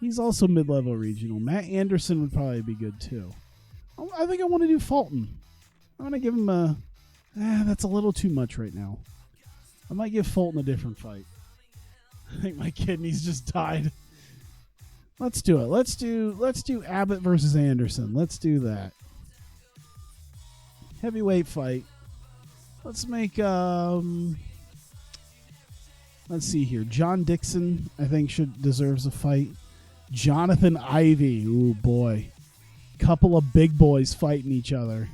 S1: He's also mid-level regional. Matt Anderson would probably be good too. I think I want to do Fulton. I want to give him a... that's a little too much right now. I might give Fulton a different fight. I think my kidneys just died. Let's do it. Let's do Abbott versus Anderson. Let's do that. Heavyweight fight. Let's make let's see here. John Dixon, I think, deserves a fight. Jonathan Ivey. Ooh boy. Couple of big boys fighting each other.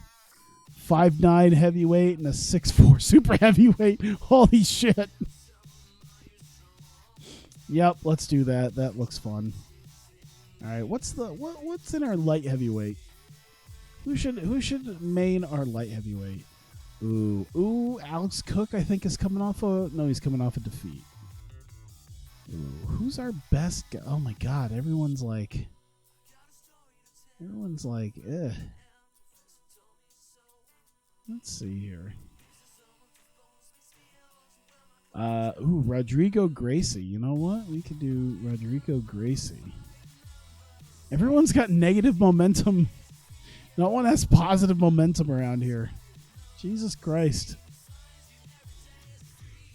S1: 5'9" heavyweight and a 6'4" super heavyweight. Holy shit. Yep, let's do that. That looks fun. All right, what's in our light heavyweight? Who should main our light heavyweight? Ooh, Alex Cook I think is coming off he's coming off a defeat. Ooh, who's our best guy? Oh my god, everyone's like eh. Let's see here. Rodrigo Gracie. You know what? We could do Rodrigo Gracie. Everyone's got negative momentum. No one has positive momentum around here. Jesus Christ.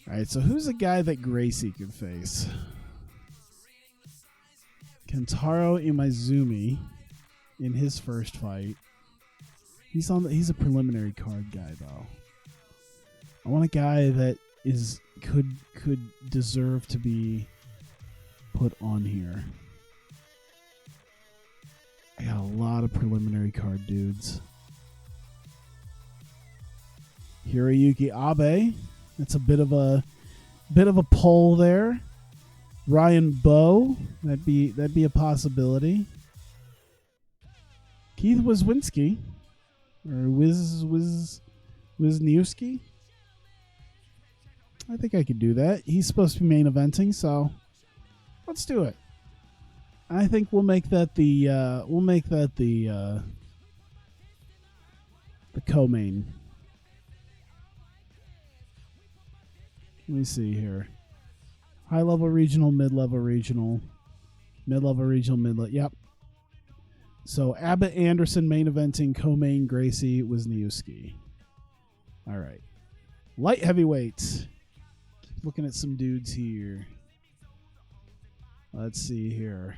S1: Alright, so who's a guy that Gracie could face? Kentaro Imaizumi in his first fight. He's a preliminary card guy though. I want a guy that could deserve to be put on here. I got a lot of preliminary card dudes. Hiroyuki Abe. That's a bit of a pull there. Ryan Bowe. That'd be a possibility. Keith Wisniewski. Or Wisniewski. I think I could do that. He's supposed to be main eventing, so let's do it. I think we'll make that the co-main. Let me see here. High level regional, mid-level regional, mid-level regional, mid-level. Yep. So Abbott Anderson main eventing, co-main Gracie Wisniewski. All right. Light heavyweight. Keep looking at some dudes here. Let's see here.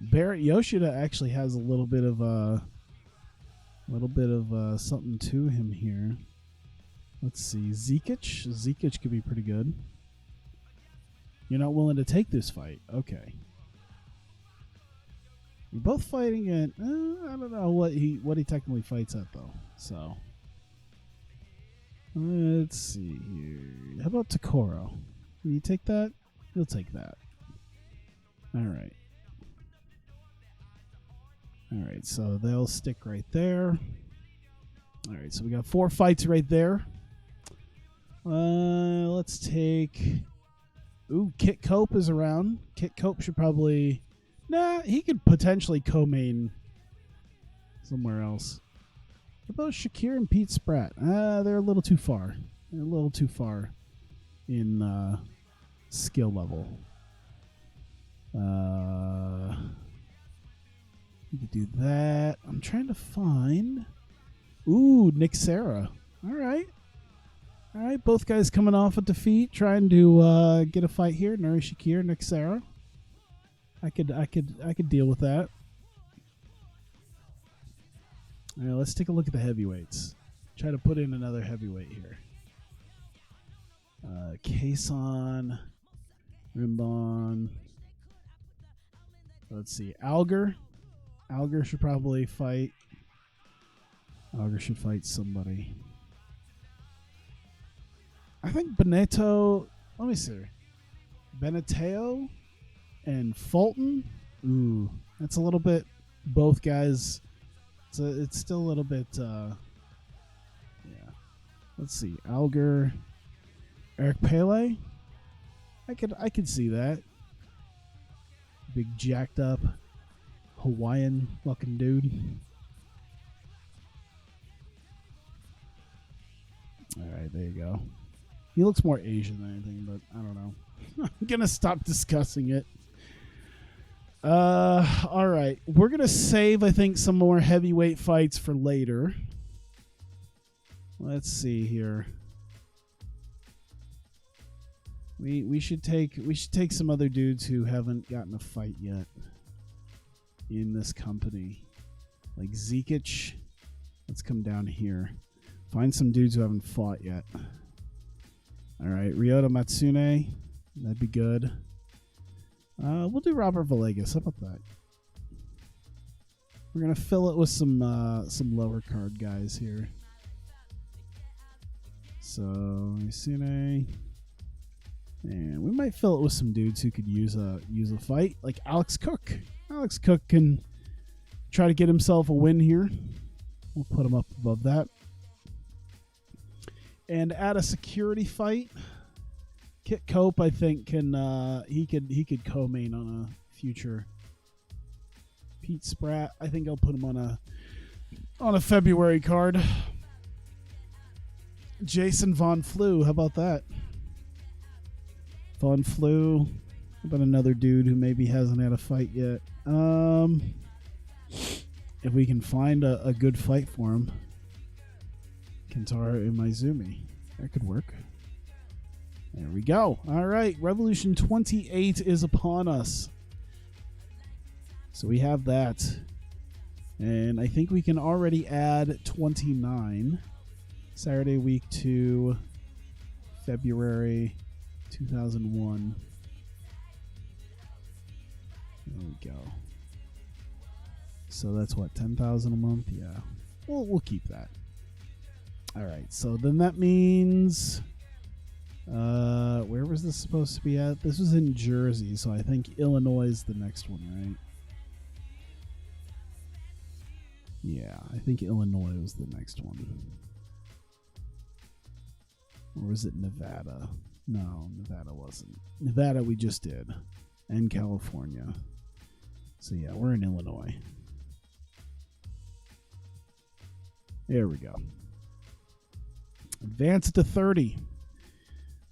S1: Barrett Yoshida actually has a little bit of something to him here. Let's see. Zekic could be pretty good. You're not willing to take this fight. Okay. You're both fighting at I don't know what he technically fights at though. So let's see here. How about Takoro? Will you take that? He'll take that. All right. All right, so they'll stick right there. All right, so we got 4 fights right there. Let's take... Ooh, Kit Cope is around. Kit Cope should probably... Nah, he could potentially co-main somewhere else. What about Shakir and Pete Spratt? They're a little too far. They're a little too far in skill level. We could do that. I'm trying to find... Ooh, Nick Serra. All right. All right, both guys coming off a defeat, trying to get a fight here. Nuri Shakir, Nick Serra. I could deal with that. All right, let's take a look at the heavyweights. Try to put in another heavyweight here. Kason, Rimbon. Let's see, Alger. Alger should probably fight. Alger should fight somebody. I think Benito. Let me see. Beniteo and Fulton. Ooh, that's a little bit. Both guys. It's still a little bit. Yeah. Let's see. Alger, Eric Pele. I could see that. Big jacked up Hawaiian looking dude. All right, there you go. He looks more Asian than anything, but I don't know. I'm going to stop discussing it. All right. We're going to save, I think, some more heavyweight fights for later. Let's see here. We should take some other dudes who haven't gotten a fight yet in this company. Like Zekic. Let's come down here. Find some dudes who haven't fought yet. All right, Ryota Matsune. That'd be good. We'll do Robert Villegas. How about that? We're gonna fill it with some lower card guys here. So Matsune, and we might fill it with some dudes who could use a fight, like Alex Cook. Alex Cook can try to get himself a win here. We'll put him up above that. And add a security fight. Kit Cope, I think, can he could co-main on a future. Pete Spratt, I think I'll put him on a February card. Jason Von Flew, how about that? Von Flew, how about another dude who maybe hasn't had a fight yet? If we can find a good fight for him. Kentaro Imaizumi. That could work. There we go. All right. Revolution 28 is upon us. So we have that. And I think we can already add 29. Saturday week 2, February 2001. There we go. So that's what, 10,000 a month? Yeah. We'll keep that. All right, so then that means, where was this supposed to be at? This was in Jersey, so I think Illinois is the next one, right? Yeah, I think Illinois was the next one. Or was it Nevada? No, Nevada wasn't. Nevada we just did, and California. So yeah, we're in Illinois. There we go. Advance to 30.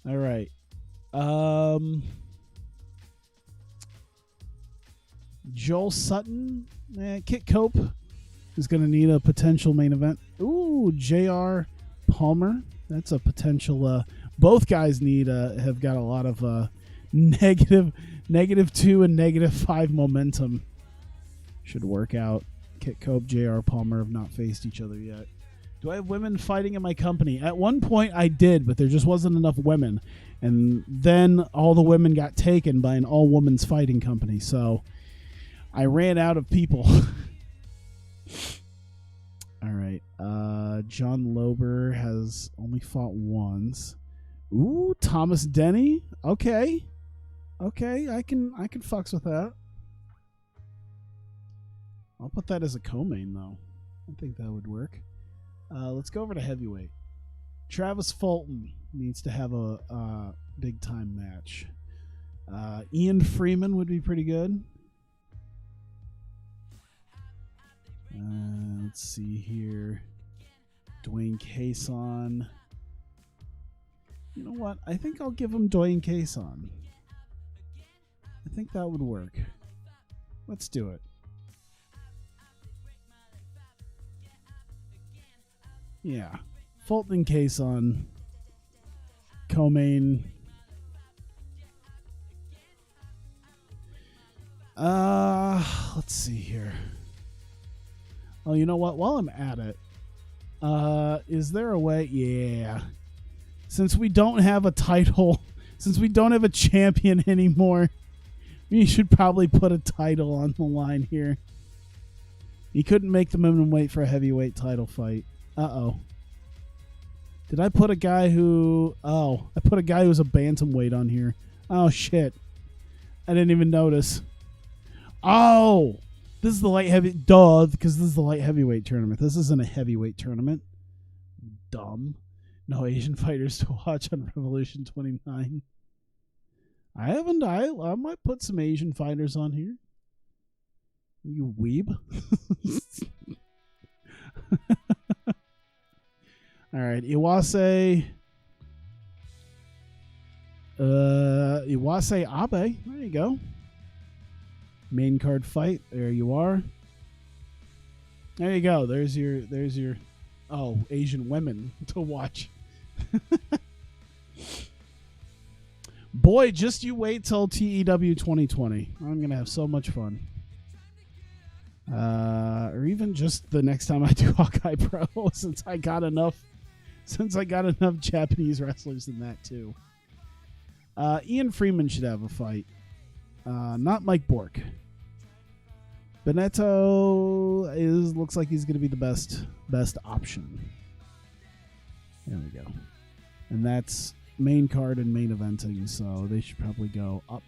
S1: All right. Joel Sutton. Kit Cope is going to need a potential main event. Ooh, J.R. Palmer. That's a potential. Both guys have got a lot of -2 and -5 momentum. Should work out. Kit Cope, J.R. Palmer have not faced each other yet. Do I have women fighting in my company? At one point I did, but there just wasn't enough women. And then all the women got taken by an all-women's fighting company. So I ran out of people. All right. John Lober has only fought once. Ooh, Thomas Denny. Okay. I can fucks with that. I'll put that as a co-main, though. I think that would work. Let's go over to heavyweight. Travis Fulton needs to have a big-time match. Ian Freeman would be pretty good. Let's see here. Dwayne Cason. You know what? I think I'll give him Dwayne Cason. I think that would work. Let's do it. Yeah. Fulton and Cason. Co-main. Let's see here. Oh, you know what? While I'm at it, is there a way? Yeah. Since we don't have a title, since we don't have a champion anymore, we should probably put a title on the line here. You couldn't make the minimum weight for a heavyweight title fight. Uh-oh. Did I put a guy who... Oh, I put a guy who's a bantamweight on here. Oh, shit. I didn't even notice. Oh! This is the light heavy... Duh, because this is the light heavyweight tournament. This isn't a heavyweight tournament. Dumb. No Asian fighters to watch on Revolution 29. I might put some Asian fighters on here. You weeb. All right, Iwase Abe. There you go. Main card fight. There you are. There you go. There's your Asian women to watch. Boy, just you wait till TEW 2020. I'm going to have so much fun. Or even just the next time I do Hawkeye Pro, since I got enough Japanese wrestlers in that too. Ian Freeman should have a fight. Not Mike Bork. Beneto looks like he's going to be the best option. There we go. And that's main card and main eventing, so they should probably go up.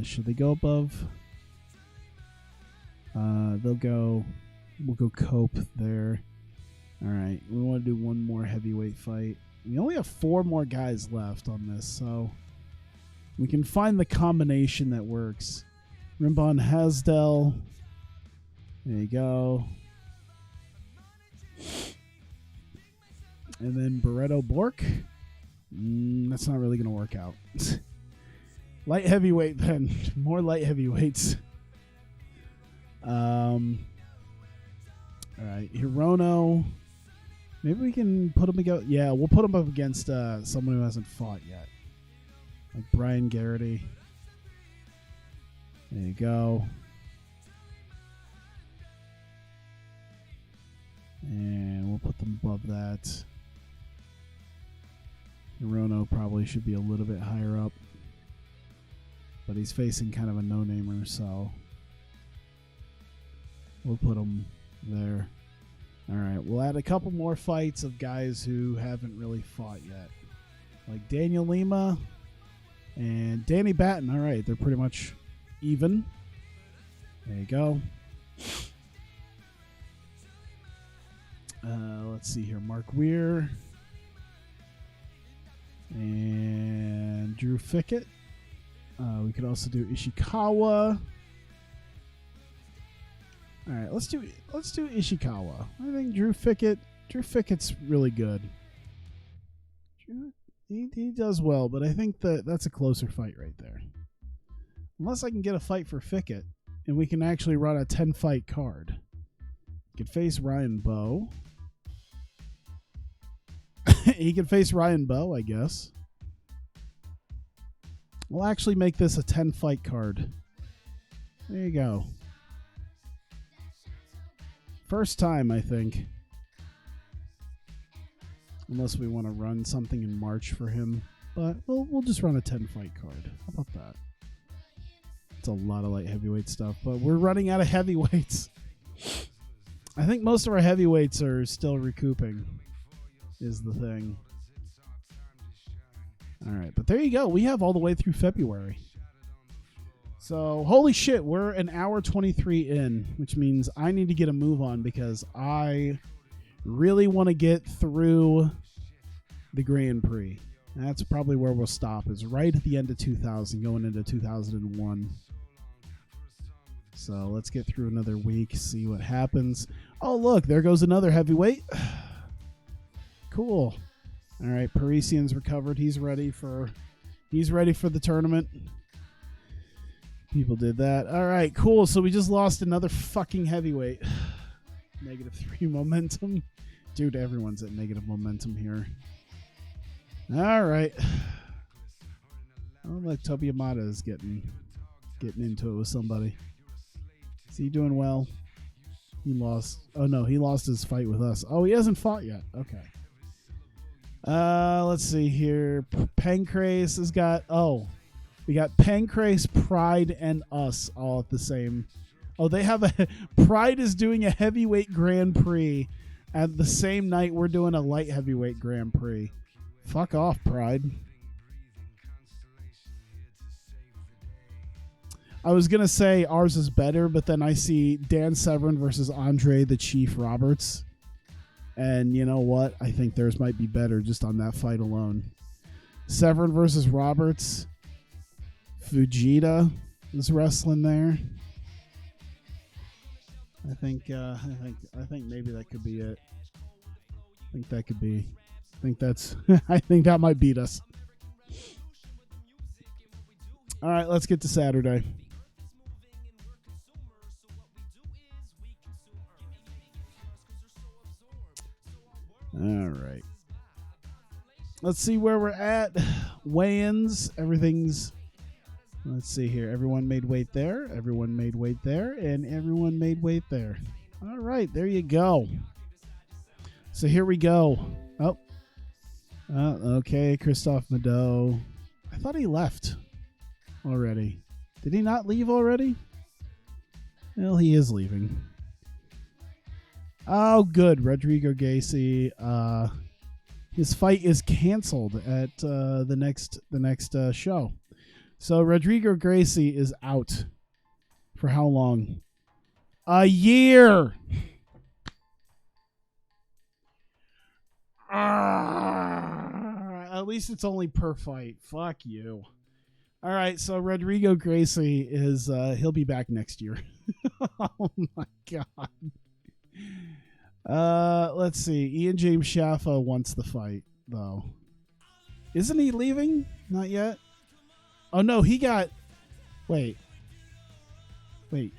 S1: Should they go above? We'll go Cope there. All right, we want to do one more heavyweight fight. We only have 4 more guys left on this, so we can find the combination that works. Rimbon Hasdell. There you go. And then Barreto Bork. That's not really going to work out. Light heavyweight then. More light heavyweights. All right. Hirono. Maybe we can put him against... Yeah, we'll put him up against someone who hasn't fought yet. Like Brian Garrity. There you go. And we'll put them above that. Hirono probably should be a little bit higher up. But he's facing kind of a no-namer, so we'll put him there. All right, we'll add a couple more fights of guys who haven't really fought yet. Like Daniel Lima and Danny Batten. All right, they're pretty much even. There you go. Let's see here. Mark Weir and Drew Fickett. We could also do Ishikawa. All right, let's do Ishikawa. I think Drew Fickett's really good. He does well, but I think that's a closer fight right there. Unless I can get a fight for Fickett, and we can actually run a 10-fight card. He could face Ryan Bowe. He could face Ryan Bowe, I guess. We'll actually make this a 10-fight card. There you go. First time, I think. Unless we want to run something in March for him. But we'll just run a 10-fight card. How about that? It's a lot of light heavyweight stuff, but we're running out of heavyweights. I think most of our heavyweights are still recouping, is the thing. All right, but there you go. We have all the way through February. So, holy shit, we're an hour 23 in, which means I need to get a move on because I really want to get through the Grand Prix. That's probably where we'll stop, is right at the end of 2000, going into 2001. So, let's get through another week, see what happens. Oh, look, there goes another heavyweight. Cool. All right, Parisian's recovered. He's ready for the tournament. People did that. All right, cool. So we just lost another fucking heavyweight. -3 momentum. Dude, everyone's at negative momentum here. All right. Oh, look, Tobi Yamada is getting into it with somebody. Is he doing well? He lost. Oh, no, he lost his fight with us. Oh, he hasn't fought yet. Okay. Let's see here. Pancrase has got... Oh, we got Pancrase, Pride, and us all at the same... Oh, they have a... Pride is doing a heavyweight Grand Prix at the same night we're doing a light heavyweight Grand Prix. Fuck off, Pride. I was going to say ours is better, but then I see Dan Severn versus Andre the Chief Roberts. And you know what? I think theirs might be better just on that fight alone. Severn versus Roberts. Fujita. is wrestling there. I think maybe that could be it. I think that could be. I think that's. I think that might beat us. All right, let's get to Saturday. All right. Let's see where we're at. Weigh-ins. Everything's. Let's see here. Everyone made weight there. Everyone made weight there. And everyone made weight there. All right. There you go. So here we go. Oh. Okay. Christophe Nadeau. I thought he left already. Did he not leave already? Well, he is leaving. Oh, good. Rodrigo Gacy. His fight is canceled at the next show. So Rodrigo Gracie is out for how long? A year. At least it's only per fight. Fuck you. All right, so Rodrigo Gracie is he'll be back next year. Oh my god. Let's see. Ian James Shaffa wants the fight though. Isn't he leaving? Not yet. Oh no, he got. Wait. I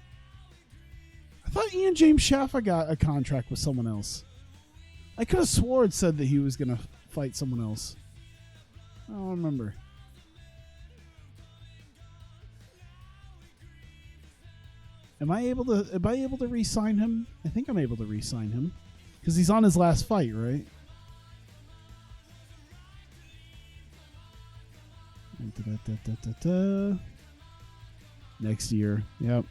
S1: thought Ian James Shaffa got a contract with someone else. I could have swore it said that he was gonna fight someone else. I don't remember. Am I able to re-sign him? I think I'm able to re-sign him because he's on his last fight, right? Next year, yep.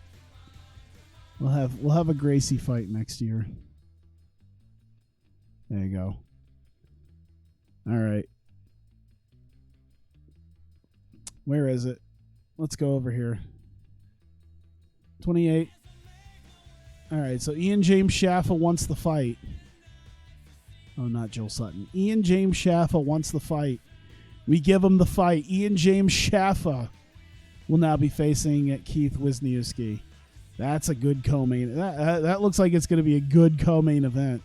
S1: We'll have a Gracie fight next year. There you go. All right. Where is it? Let's go over here. 28. All right, so Ian James Shaffa wants the fight. Oh, not Joel Sutton. Ian James Shaffa wants the fight. We give him the fight. Ian James Shaffa will now be facing Keith Wisniewski. That's a good co-main. That looks like it's going to be a good co-main event.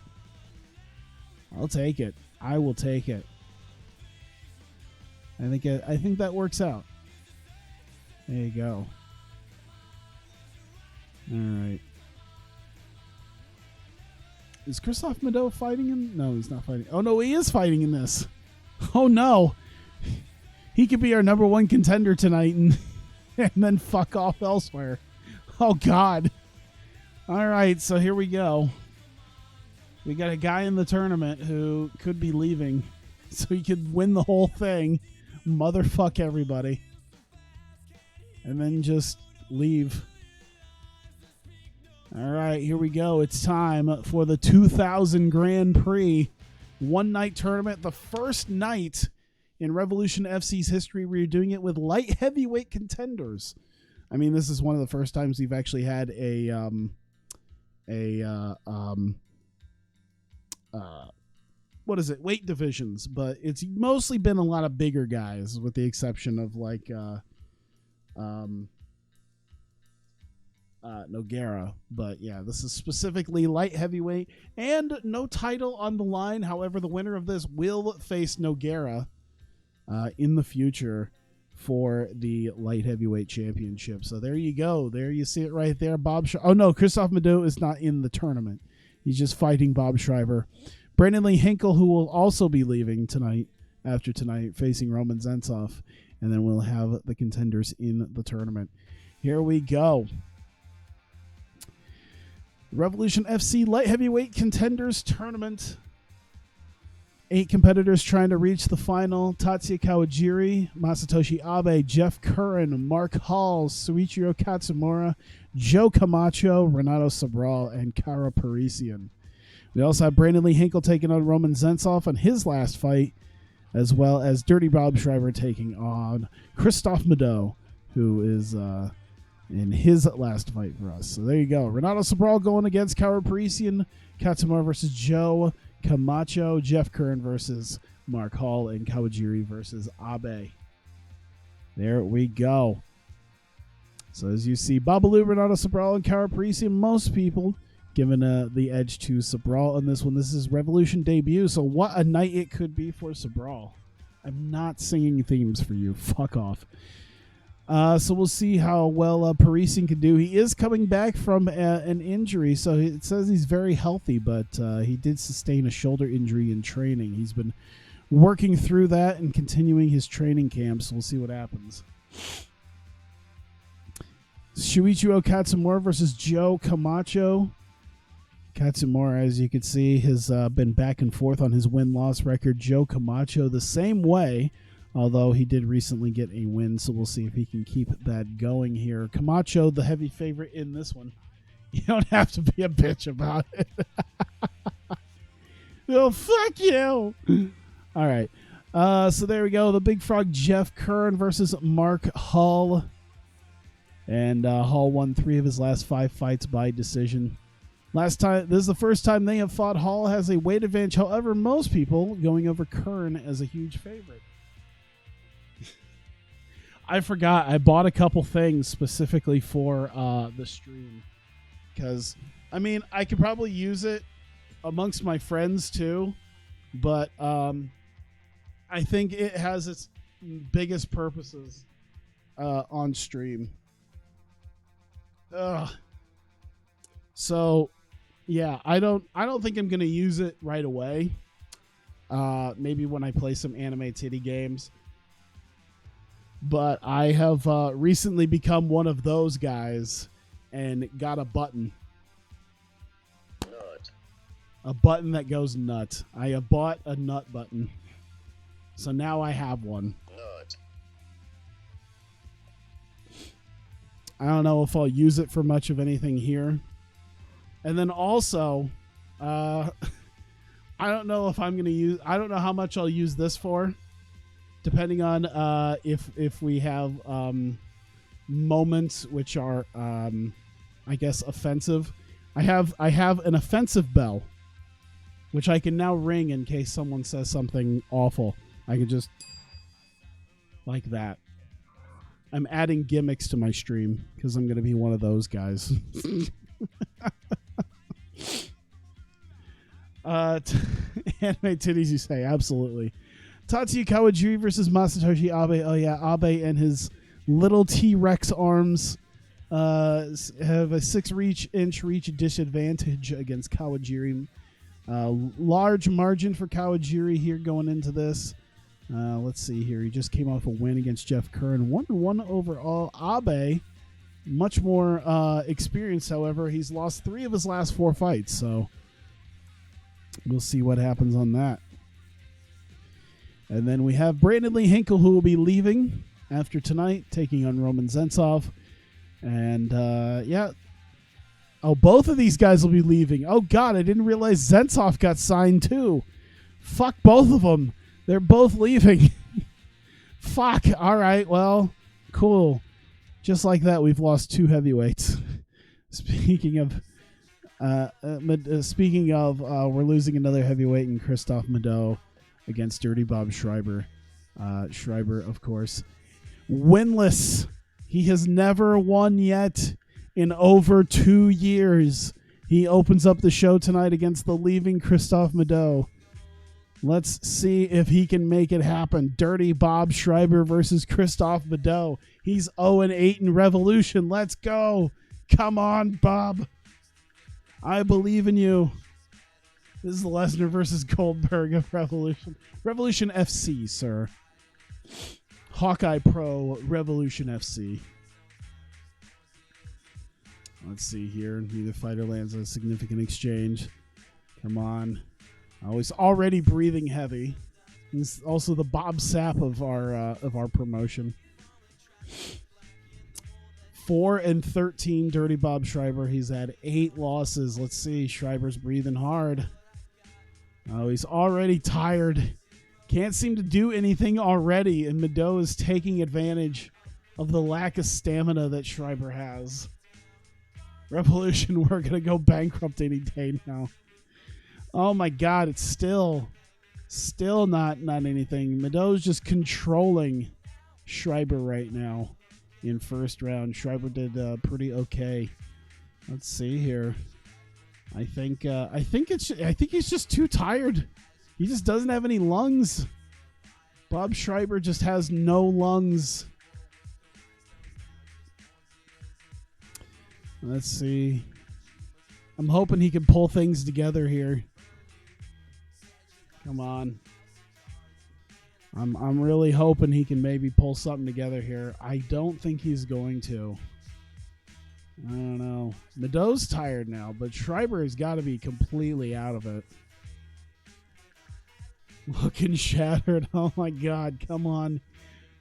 S1: I'll take it. I will take it. I think that works out. There you go. All right. Is Christophe Nadeau fighting him? No, he's not fighting. Oh, no, he is fighting in this. Oh, no. He could be our number one contender tonight and then fuck off elsewhere. Oh, God. All right, so here we go. We got a guy in the tournament who could be leaving so he could win the whole thing, motherfuck everybody, and then just leave. All right, here we go. It's time for the 2000 Grand Prix one-night tournament. The first night in Revolution FC's history we're doing it with light heavyweight contenders. I mean, this is one of the first times we've actually had weight divisions, but it's mostly been a lot of bigger guys with the exception of like Nogueira. But yeah, this is specifically light heavyweight and no title on the line. However, the winner of this will face Nogueira in the future for the light heavyweight championship. So there you go. There you see it right there. Oh no, Christophe Nadeau is not in the tournament. He's just fighting Bob Schreiber. Brandon Lee Hinkle, who will also be leaving tonight, after tonight, facing Roman Zentov. And then we'll have the contenders in the tournament. Here we go. Revolution FC Light Heavyweight Contenders Tournament. 8 competitors trying to reach the final. Tatsuya Kawajiri, Masatoshi Abe, Jeff Curran, Mark Hall, Suichiro Katsumura, Joe Camacho, Renato Sobral, and Kara Parisian. We also have Brandon Lee Hinkle taking on Roman Zentov on his last fight, as well as Dirty Bob Schreiber taking on Christophe Nadeau, who is in his last fight for us. So there you go. Renato Sobral going against Kara Parisian, Katsumura versus Joe Camacho, Jeff Curran versus Mark Hall, and Kawajiri versus Abe. There we go. So as you see, Babalu, Renato Sobral, and Cara Parisian, most people giving the edge to Sobral on this one. This is Revolution debut, so what a night it could be for Sobral. I'm not singing themes for you. Fuck off. So we'll see how well Parisian can do. He is coming back from an injury, so it says he's very healthy, but he did sustain a shoulder injury in training. He's been working through that and continuing his training camp, so we'll see what happens. Shuichiro Katsumura versus Joe Camacho. Katsumura, as you can see, has been back and forth on his win-loss record. Joe Camacho the same way, although he did recently get a win, so we'll see if he can keep that going here. Camacho, the heavy favorite in this one. You don't have to be a bitch about it. Oh, fuck you. All right. So there we go. The Big Frog Jeff Curran versus Mark Hull. And Hull won 3 of his last 5 fights by decision. Last time, this is the first time they have fought. Hull has a weight advantage. However, most people going over Curran as a huge favorite. I forgot. I bought a couple things specifically for the stream. Because, I mean, I could probably use it amongst my friends too. But I think it has its biggest purposes on stream. So, yeah, I don't think I'm gonna use it right away. Maybe when I play some anime titty games. But I have recently become one of those guys and got a button.
S2: Nut.
S1: A button that goes nut. I have bought a nut button. So now I have one.
S2: Nut.
S1: I don't know if I'll use it for much of anything here. And then also, I don't know if I'm going to use... I don't know how much I'll use this for. Depending on if we have moments which are, I guess, offensive. I have an offensive bell, which I can now ring in case someone says something awful. I can just... like that. I'm adding gimmicks to my stream because I'm going to be one of those guys. Anime titties, you say? Absolutely. Tatsuya Kawajiri versus Masatoshi Abe. Oh yeah, Abe and his little T-Rex arms have a 6-inch reach disadvantage against Kawajiri. Large margin for Kawajiri here going into this. Let's see here. He just came off a win against Jeff Curran. 1-1 overall. Abe, much more experienced, however. He's lost 3 of his last 4 fights, so we'll see what happens on that. And then we have Brandon Lee Hinkle, who will be leaving after tonight, taking on Roman Zentsov. And, yeah. Oh, both of these guys will be leaving. Oh, God, I didn't realize Zentsov got signed, too. Fuck both of them. They're both leaving. Fuck. All right. Well, cool. Just like that, we've lost 2 heavyweights. Speaking of, we're losing another heavyweight in Christoph Mado against Dirty Bob Schreiber. Schreiber, of course, winless. He has never won yet in over 2 years. He opens up the show tonight against the leaving Christoph Mado. Let's see if he can make it happen. Dirty Bob Schreiber versus Christoph Mado. He's 0-8 in Revolution. Let's go. Come on, Bob. I believe in you. This is Lesnar versus Goldberg of Revolution. Revolution FC, sir. Hawkeye Pro Revolution FC. Let's see here. Neither fighter lands a significant exchange. Come on. Oh, he's already breathing heavy. He's also the Bob Sapp of our promotion. 4-13, Dirty Bob Schreiber. He's had 8 losses. Let's see. Schreiber's breathing hard. Oh, he's already tired. Can't seem to do anything already, and Mado is taking advantage of the lack of stamina that Schreiber has. Revolution, we're going to go bankrupt any day now. Oh my God, it's still not anything. Mado's just controlling Schreiber right now. in first round. Schreiber did pretty okay. Let's see here. I think he's just too tired. He just doesn't have any lungs. Bob Schreiber just has no lungs. Let's see. I'm hoping he can pull things together here. Come on. I'm really hoping he can maybe pull something together here. I don't think he's going to. I don't know. Nadeau's tired now, but Schreiber has got to be completely out of it. Looking shattered. Oh my God. Come on.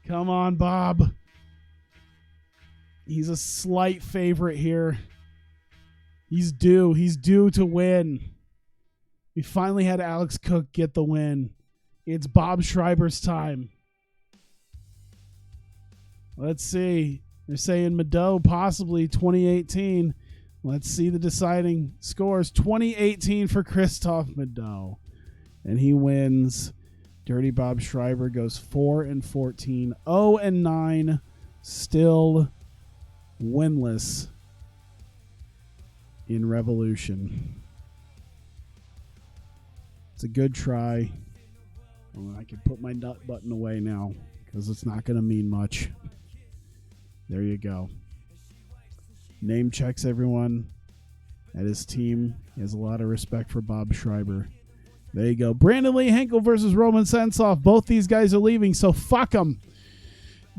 S1: Come on, Bob. He's a slight favorite here. He's due. He's due to win. We finally had Alex Cook get the win. It's Bob Schreiber's time. Let's see. They're saying Nadeau possibly 2018. Let's see the deciding scores. 2018 for Christophe Nadeau. And he wins. Dirty Bob Schreiber goes 4-14. 0-9. Still winless in Revolution. It's a good try. I can put my nut button away now because it's not going to mean much. There you go. Name checks everyone at his team. He has a lot of respect for Bob Schreiber. There you go. Brandon Lee Henkel versus Roman Sentsov. Both these guys are leaving, so fuck them.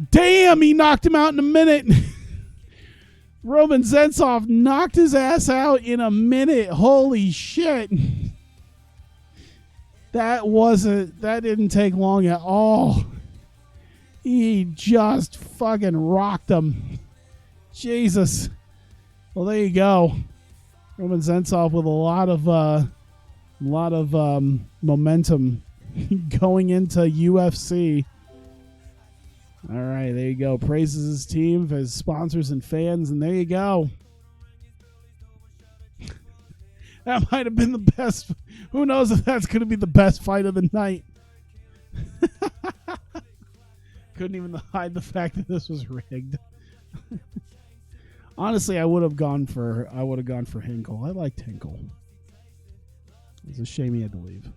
S1: Damn, he knocked him out in a minute. Roman Sentsov knocked his ass out in a minute. Holy shit. That didn't take long at all. He just fucking rocked him. Jesus. Well, there you go. Roman Sentsov with a lot of momentum going into UFC. All right, there you go. Praises his team, his sponsors and fans, and there you go. That might have been the best. Who knows if that's going to be the best fight of the night. Couldn't even hide the fact that this was rigged. Honestly, I would have gone for Hinkle. I liked Hinkle. It's a shame he had to leave.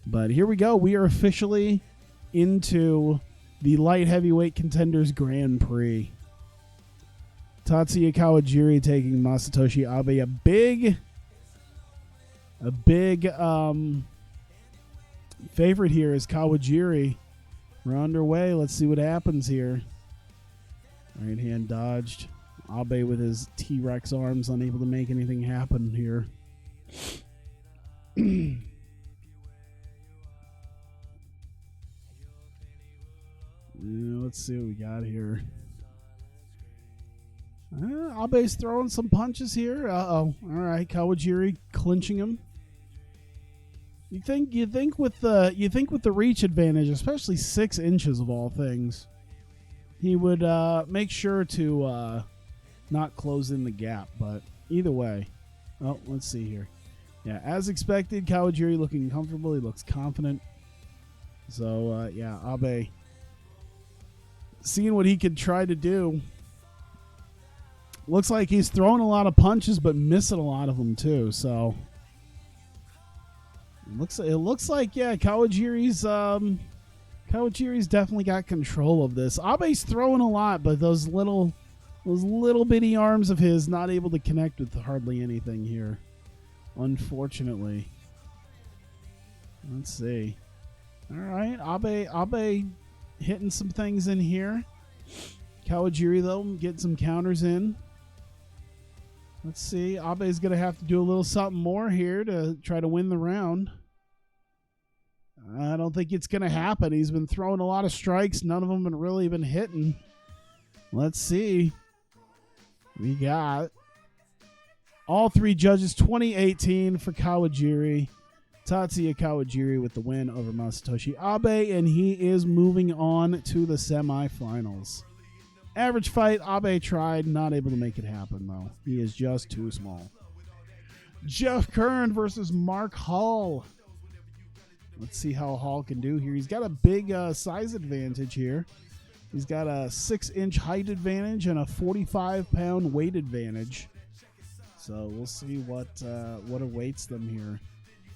S1: But here we go. We are officially into the light heavyweight contenders Grand Prix. Tatsuya Kawajiri taking Masatoshi Abe. A big favorite here is Kawajiri. We're underway. Let's see what happens here. Right hand dodged. Abe with his T-Rex arms, unable to make anything happen here. Let's see what we got here. Abe's throwing some punches here. Uh-oh. All right, Kawajiri clinching him. You think with the reach advantage, especially 6 inches of all things, he would make sure to not close in the gap. But either way, let's see here. Yeah, as expected, Kawajiri looking comfortable. He looks confident. So yeah, Abe seeing what he could try to do. Looks like he's throwing a lot of punches, but missing a lot of them too. So it looks like yeah, Kawajiri's definitely got control of this. Abe's throwing a lot, but those little bitty arms of his not able to connect with hardly anything here, unfortunately. Let's see. All right, Abe hitting some things in here. Kawajiri though getting some counters in. Let's see. Abe's going to have to do a little something more here to try to win the round. I don't think it's going to happen. He's been throwing a lot of strikes. None of them have really been hitting. Let's see. We got all 3 judges, 2018 for Kawajiri. Tatsuya Kawajiri with the win over Masatoshi Abe, and he is moving on to the semifinals. Average fight, Abe tried, not able to make it happen, though. He is just too small. Jeff Kern versus Mark Hall. Let's see how Hall can do here. He's got a big size advantage here. He's got a 6-inch height advantage and a 45-pound weight advantage. So we'll see what awaits them here.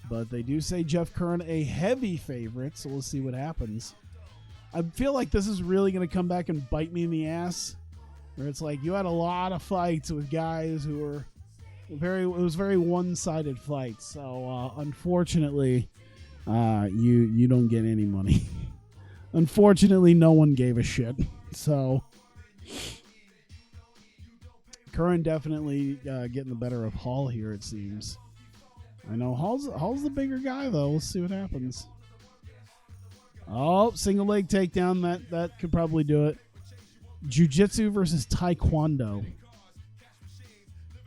S1: But they do say Jeff Curran a heavy favorite, so we'll see what happens. I feel like this is really going to come back and bite me in the ass. Where it's like you had a lot of fights with guys who were it was very one-sided fights. So unfortunately, you don't get any money. Unfortunately, no one gave a shit. So Curran definitely getting the better of Hall here, it seems. I know Hall's the bigger guy, though. We'll see what happens. Oh, single leg takedown. That could probably do it. Jiu-Jitsu versus Taekwondo.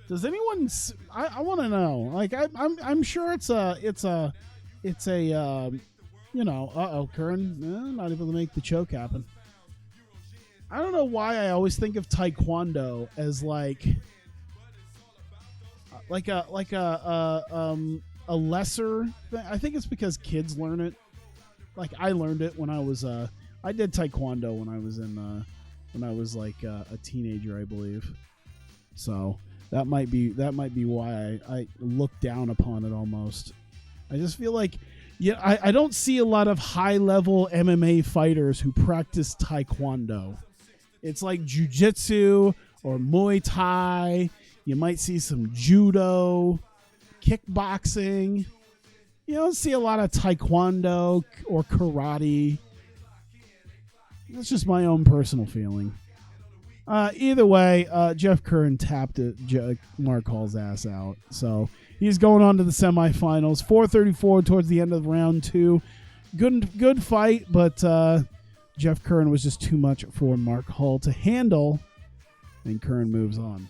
S1: Does anyone? I want to know. Like I'm sure it's a Curran not able to make the choke happen. I don't know why I always think of Taekwondo as like a lesser thing. I think it's because kids learn it. Like I learned it when I was I did Taekwondo when I was like a teenager, I believe. So that might be why I look down upon it almost. I just feel like I don't see a lot of high-level MMA fighters who practice Taekwondo. It's like jiu-jitsu or Muay Thai. You might see some judo, kickboxing. You don't see a lot of Taekwondo or karate. That's just my own personal feeling. Either way, Jeff Curran tapped Mark Hall's ass out. So he's going on to the semifinals. 4:34 towards the end of round 2. Good fight, but Jeff Curran was just too much for Mark Hall to handle, and Curran moves on.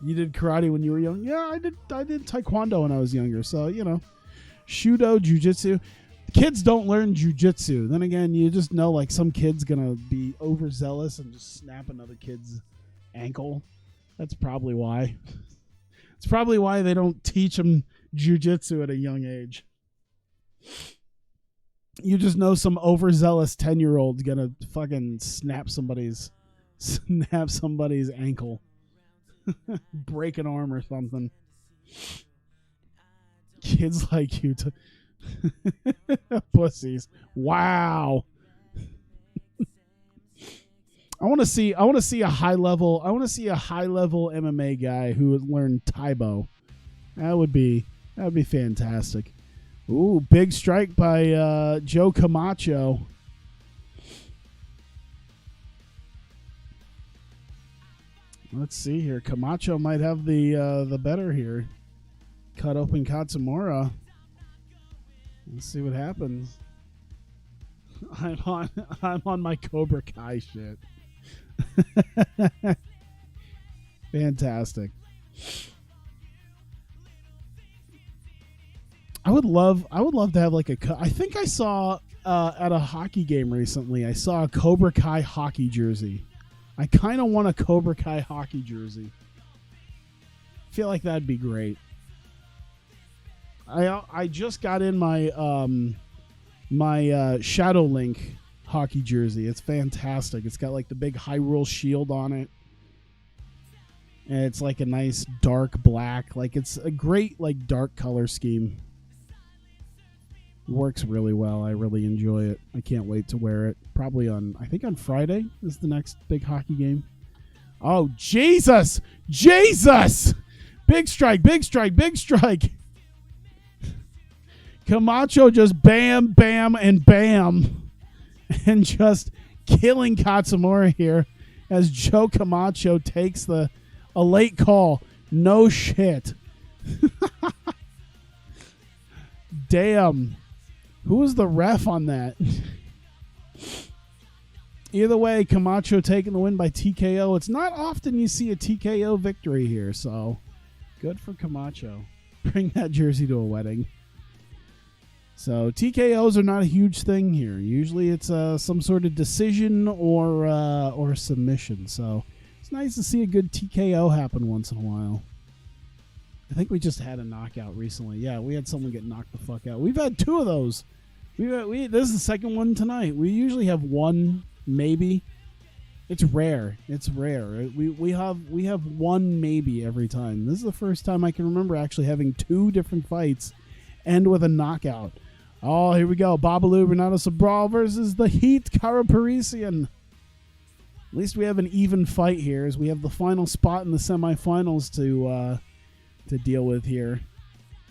S1: You did karate when you were young? Yeah, I did Taekwondo when I was younger. So, Shudo, jiu-jitsu. Kids don't learn jiu-jitsu. Then again, you just know like some kid's going to be overzealous and just snap another kid's ankle. That's probably why. It's probably why they don't teach them jiu-jitsu at a young age. You just know some overzealous 10-year-old's going to fucking snap somebody's ankle. Break an arm or something. Kids like you to pussies. Wow. I want to see a high level MMA guy who would learn Taibo. That would be fantastic. Ooh, big strike by Joe Camacho. Let's see here. Camacho might have the better here. Cut open Katsumura. Let's see what happens. I'm on my Cobra Kai shit. Fantastic. I would love to have like I think I saw at a hockey game recently. I saw a Cobra Kai hockey jersey. I kind of want a Cobra Kai hockey jersey. I feel like that'd be great. I just got in my my Shadow Link hockey jersey. It's fantastic. It's got like the big Hyrule shield on it. And it's like a nice dark black. Like it's a great like dark color scheme. It works really well. I really enjoy it. I can't wait to wear it. Probably on Friday is the next big hockey game. Oh, Jesus! Jesus! Big strike, big strike, big strike. Camacho just bam, bam, and bam. And just killing Katsumura here as Joe Camacho takes a late call. No shit. Damn. Who was the ref on that? Either way, Camacho taking the win by TKO. It's not often you see a TKO victory here, so good for Camacho. Bring that jersey to a wedding. So TKOs are not a huge thing here. Usually it's some sort of decision or submission. So it's nice to see a good TKO happen once in a while. I think we just had a knockout recently. Yeah, we had someone get knocked the fuck out. We've had two of those. This is the second one tonight. We usually have one maybe. It's rare. It's rare. We have one maybe every time. This is the first time I can remember actually having 2 different fights end with a knockout. Oh, here we go. Babalu Renato Sobral versus the Heat Kara Parisian. At least we have an even fight here, as we have the final spot in the semifinals to deal with here.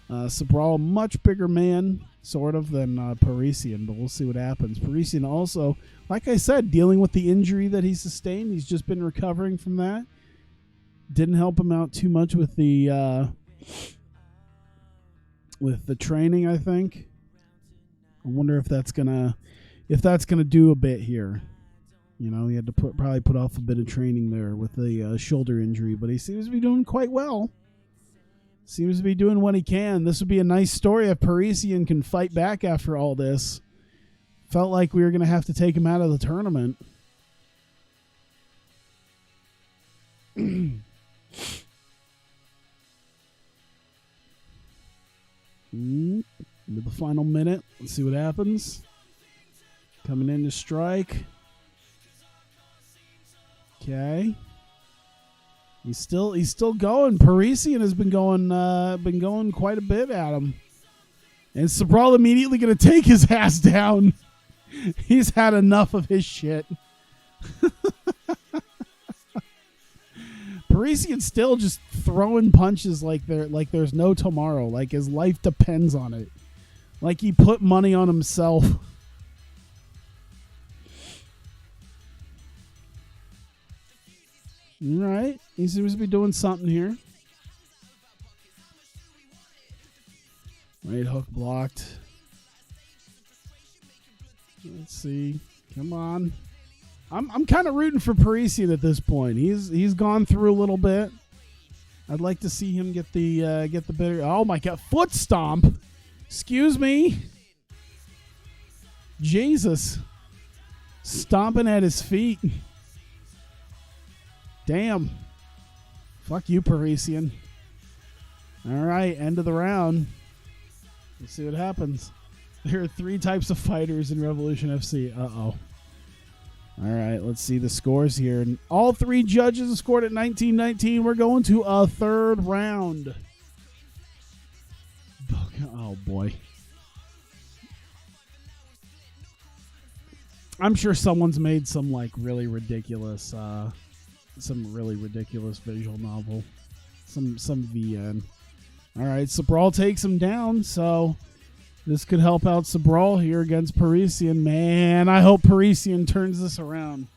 S1: Sobral, much bigger man, sort of, than Parisian, but we'll see what happens. Parisian also, like I said, dealing with the injury that he sustained. He's just been recovering from that. Didn't help him out too much with the training, I think. I wonder if that's gonna do a bit here. You know, he had to probably put off a bit of training there with the shoulder injury, but he seems to be doing quite well. Seems to be doing what he can. This would be a nice story if Parisian can fight back after all this. Felt like we were going to have to take him out of the tournament. Into the final minute. Let's see what happens. Coming in to strike. Okay. He's still going. Parisian has been going quite a bit at him. And Sobral immediately going to take his ass down. He's had enough of his shit. Parisian still just throwing punches like there's no tomorrow. Like his life depends on it. Like he put money on himself. All right. He seems to be doing something here. Right hook blocked. Let's see. Come on. I'm kind of rooting for Parisian at this point. He's gone through a little bit. I'd like to see him get the better. Oh my god, foot stomp. Excuse me. Jesus. Stomping at his feet. Damn. Fuck you, Parisian. All right, end of the round. Let's see what happens. There are 3 types of fighters in Revolution FC. Uh-oh. All right, let's see the scores here. All 3 judges scored at 19-19. We're going to a 3rd round. Oh, boy. I'm sure someone's made some, like, really ridiculous visual novel. Some VN. All right, Sobral takes him down, so this could help out Sobral here against Parisian. Man, I hope Parisian turns this around.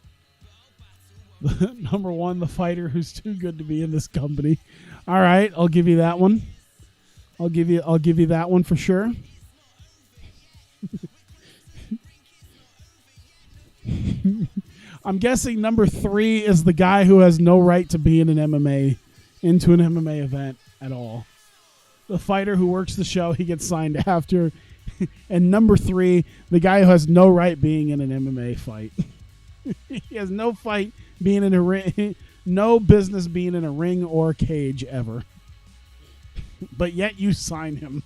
S1: Number 1, the fighter who's too good to be in this company. All right, I'll give you that one. I'll give you that one for sure. I'm guessing number 3 is the guy who has no right to be in an MMA event at all. The fighter who works the show, he gets signed after. And number 3, the guy who has no right being in an MMA fight. He has no fight being in a ring, no business being in a ring or cage ever. But yet you sign him.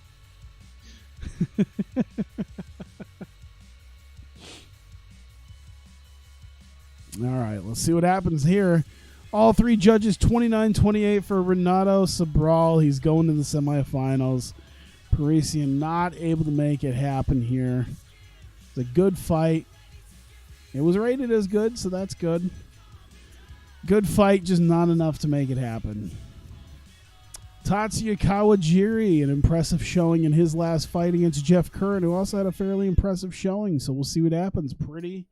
S1: All right, let's see what happens here. All 3 judges, 29-28 for Renato Sobral. He's going to the semifinals. Parisian not able to make it happen here. It's a good fight. It was rated as good, so that's good. Good fight, just not enough to make it happen. Tatsuya Kawajiri, an impressive showing in his last fight against Jeff Curran, who also had a fairly impressive showing, so we'll see what happens. Pretty.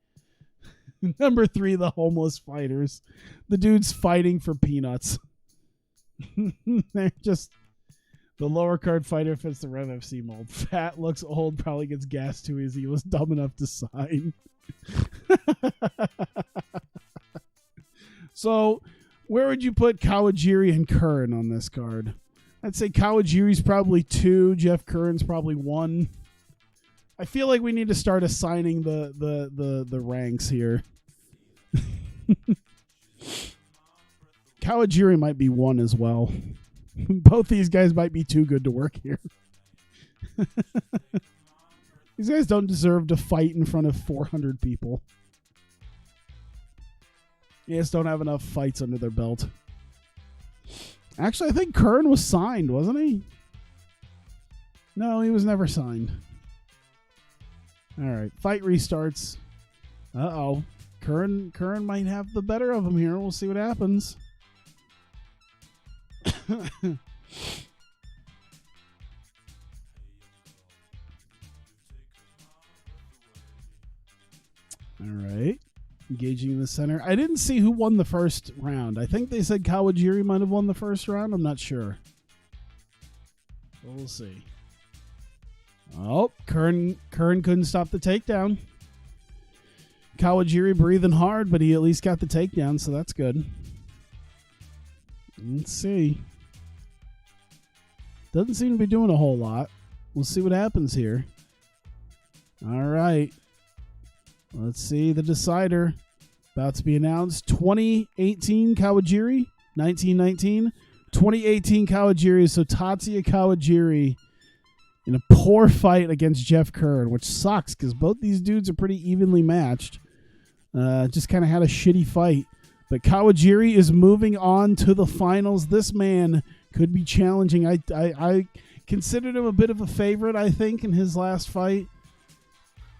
S1: Number 3, the homeless fighters. The dude's fighting for peanuts. They're just... The lower card fighter fits the Rev FC mold. Fat, looks old, probably gets gas too easy. Was dumb enough to sign. So, where would you put Kawajiri and Curran on this card? I'd say Kawajiri's probably 2. Jeff Curran's probably 1. I feel like we need to start assigning the ranks here. Kawajiri might be 1 as well. Both these guys might be too good to work here. These guys don't deserve to fight in front of 400 people. They just don't have enough fights under their belt. Actually, I think Curran was signed, wasn't he? No, he was never signed. All right, fight restarts. Uh-oh. Curran might have the better of him here. We'll see what happens. All right. Engaging in the center. I didn't see who won the first round. I think they said Kawajiri might have won the first round. I'm not sure. We'll see. Oh, Curran couldn't stop the takedown. Kawajiri breathing hard, but he at least got the takedown, so that's good. Let's see. Doesn't seem to be doing a whole lot. We'll see what happens here. All right. Let's see the decider. About to be announced. 2018 Kawajiri. 1919. 2018 Kawajiri. So Tatsuya Kawajiri in a poor fight against Jeff Curran, which sucks because both these dudes are pretty evenly matched. Just kind of had a shitty fight. But Kawajiri is moving on to the finals. This man could be challenging. I considered him a bit of a favorite, I think, in his last fight.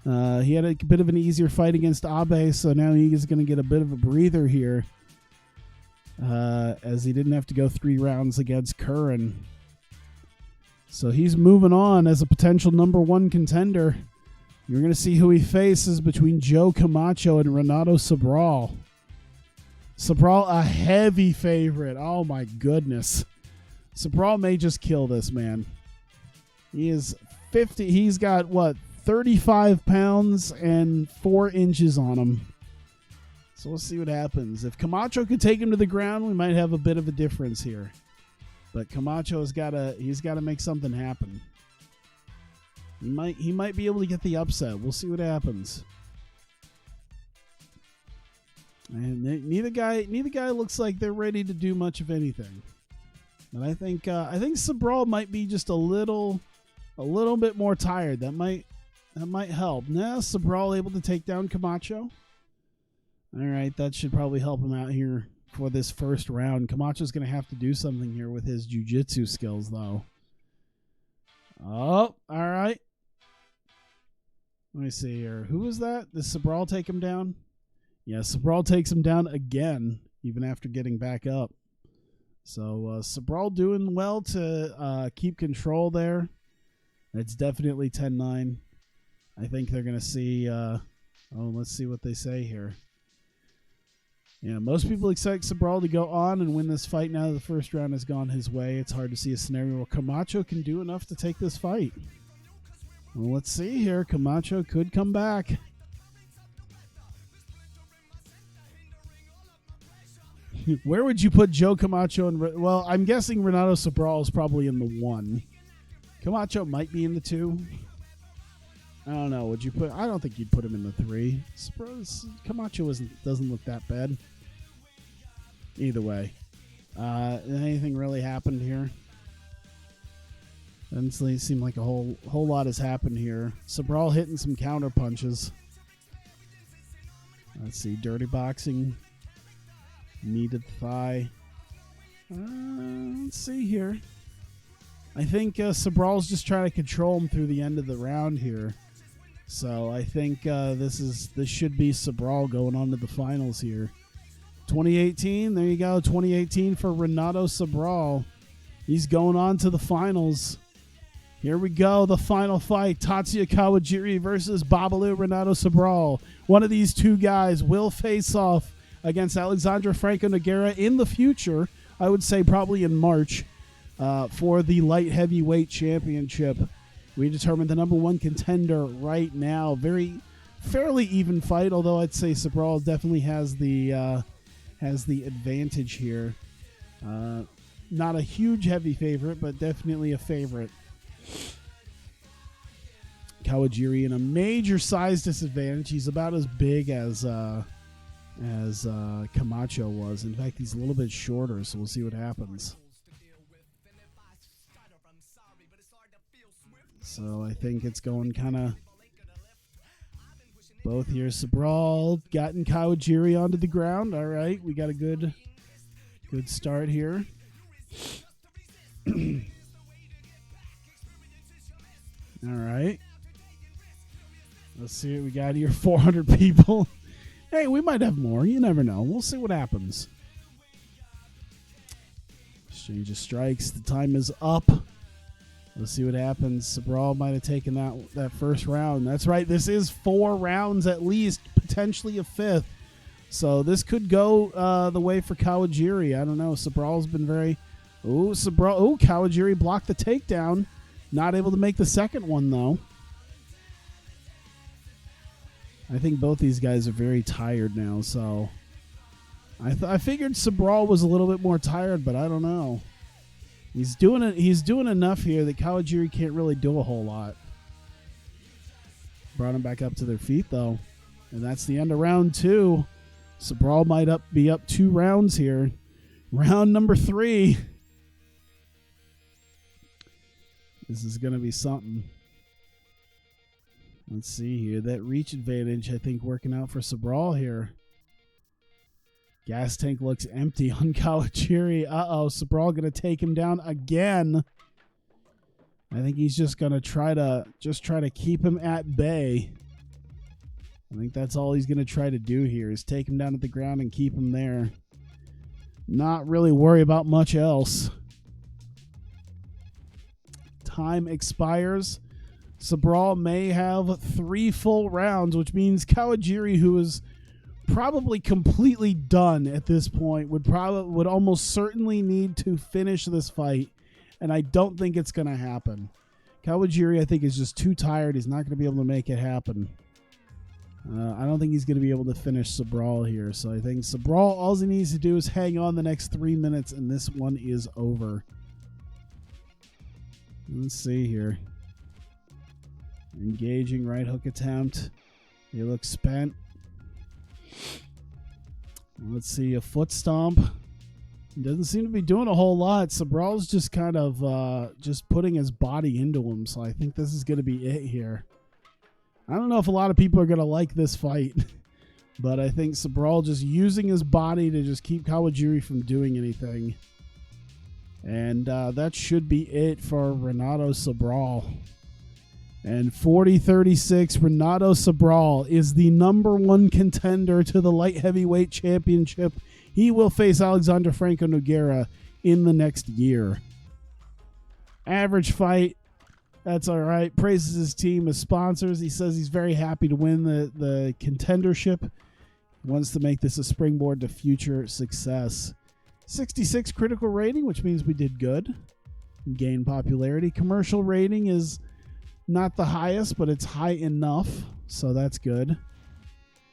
S1: He had a bit of an easier fight against Abe, so now he is going to get a bit of a breather here, as he didn't have to go 3 rounds against Curran. So he's moving on as a potential number 1 contender. You're going to see who he faces between Joe Camacho and Renato Sobral. Sobral, a heavy favorite. Oh, my goodness. Sobral may just kill this man. He is 50. He's got, 35 pounds and 4 inches on him. So we'll see what happens. If Camacho could take him to the ground, we might have a bit of a difference here. But Camacho's he's got to make something happen. He might be able to get the upset. We'll see what happens. And neither guy looks like they're ready to do much of anything. But I think Sobral might be just a little bit more tired. That might help. Now Sobral able to take down Camacho. All right, that should probably help him out here for this first round. Camacho's going to have to do something here with his jiu-jitsu skills, though. Oh, all right. Let me see here. Who was that? Did Sobral take him down? Yeah, Sobral takes him down again, even after getting back up. So Sobral doing well to keep control there. It's definitely 10-9. I think they're going to see... let's see what they say here. Yeah, most people expect Sobral to go on and win this fight now that the first round has gone his way. It's hard to see a scenario where Camacho can do enough to take this fight. Well, let's see here. Camacho could come back. Where would you put Joe Camacho? Well, I'm guessing Renato Sobral is probably in the 1. Camacho might be in the 2. I don't know. Would you put? I don't think you'd put him in the 3. Camacho doesn't look that bad. Either way, anything really happened here? Doesn't seem like a whole lot has happened here. Sobral hitting some counter punches. Let's see, dirty boxing, knee to the thigh. Let's see here. I think Sobral's just trying to control him through the end of the round here. So I think this should be Sobral going on to the finals here. 2018, there you go. 2018 for Renato Sobral. He's going on to the finals. Here we go, the final fight. Tatsuya Kawajiri versus Babalu Renato Sobral. One of these two guys will face off against Alexandre Franco Nogueira in the future. I would say probably in March for the light heavyweight championship. We determined the number 1 contender right now. Fairly even fight, although I'd say Sobral definitely has the advantage here. Not a huge heavy favorite, but definitely a favorite. Kawajiri in a major size disadvantage. He's about as big as Camacho was. In fact, he's a little bit shorter, so we'll see what happens. So I think it's going kind of Both here. Sabral gotten Kawajiri onto the ground. All right, we got a good start here. All right. Let's see what we got here. 400 people. Hey, we might have more. You never know. We'll see what happens. Exchange of strikes. The time is up. Let's see what happens. Sabral might have taken that first round. That's right. This is 4 rounds at least, potentially a 5th. So this could go the way for Kawajiri. I don't know. Sabral's been very... Kawajiri blocked the takedown. Not able to make the second one, though. I think both these guys are very tired now, so... I figured Sabral was a little bit more tired, but I don't know. He's doing enough here that Kawajiri can't really do a whole lot. Brought him back up to their feet, though. And that's the end of round 2. Sabral might be up 2 rounds here. Round number 3. This is going to be something. Let's see here. That reach advantage, I think, working out for Sabral here. Gas tank looks empty on Kawajiri. Uh-oh, Sabral going to take him down again. I think he's just going to try to keep him at bay. I think that's all he's going to try to do here is take him down at the ground and keep him there. Not really worry about much else. Time expires. Sabral may have 3 full rounds, which means Kawajiri, who is probably completely done at this point, would almost certainly need to finish this fight, and I don't think it's going to happen. Kawajiri, I think, is just too tired. He's not going to be able to make it happen. I don't think he's going to be able to finish Sabral here, so I think Sabral, all he needs to do is hang on the next 3 minutes, and this one is over. Let's see here. Engaging right hook attempt. He looks spent. Let's see, a foot stomp. He doesn't seem to be doing a whole lot. Sabral's just kind of just putting his body into him, so I think this is going to be it here. I don't know if a lot of people are going to like this fight, but I think Sabral just using his body to just keep Kawajiri from doing anything. And that should be it for Renato Sabral. And 40-36, Renato Sabral is the #1 contender to the light heavyweight championship. He will face Alexander Franco Nogueira in the next year. Average fight. That's all right. Praises his team as sponsors. He says he's very happy to win the contendership. Wants to make this a springboard to future success. 66 critical rating, which means we did good. Gained popularity. Commercial rating is not the highest, but it's high enough, so that's good.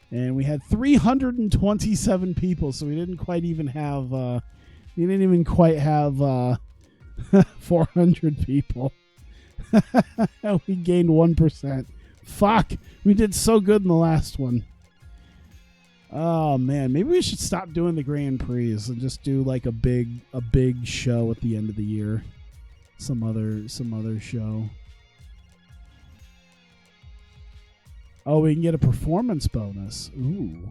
S1: And we had 327 people, so we didn't quite even have 400 people. We gained 1%. Fuck, we did so good in the last one. Oh man, maybe we should stop doing the Grand Prix and just do like a big show at the end of the year. Some other show. Oh, we can get a performance bonus. Ooh.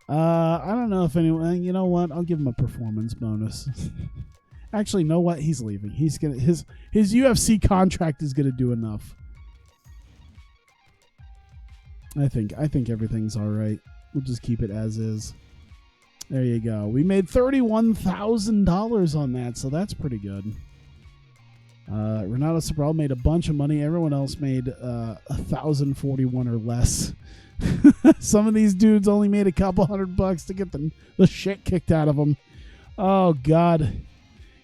S1: I don't know if anyone. You know what? I'll give him a performance bonus. Actually, know what? He's leaving. He's gonna his UFC contract is gonna do enough. I think everything's all right. We'll just keep it as is. There you go. We made $31,000 on that, so that's pretty good. Renato Sabral made a bunch of money. Everyone else made $1,041 or less. Some of these dudes only made a couple $100 to get the shit kicked out of them. Oh God,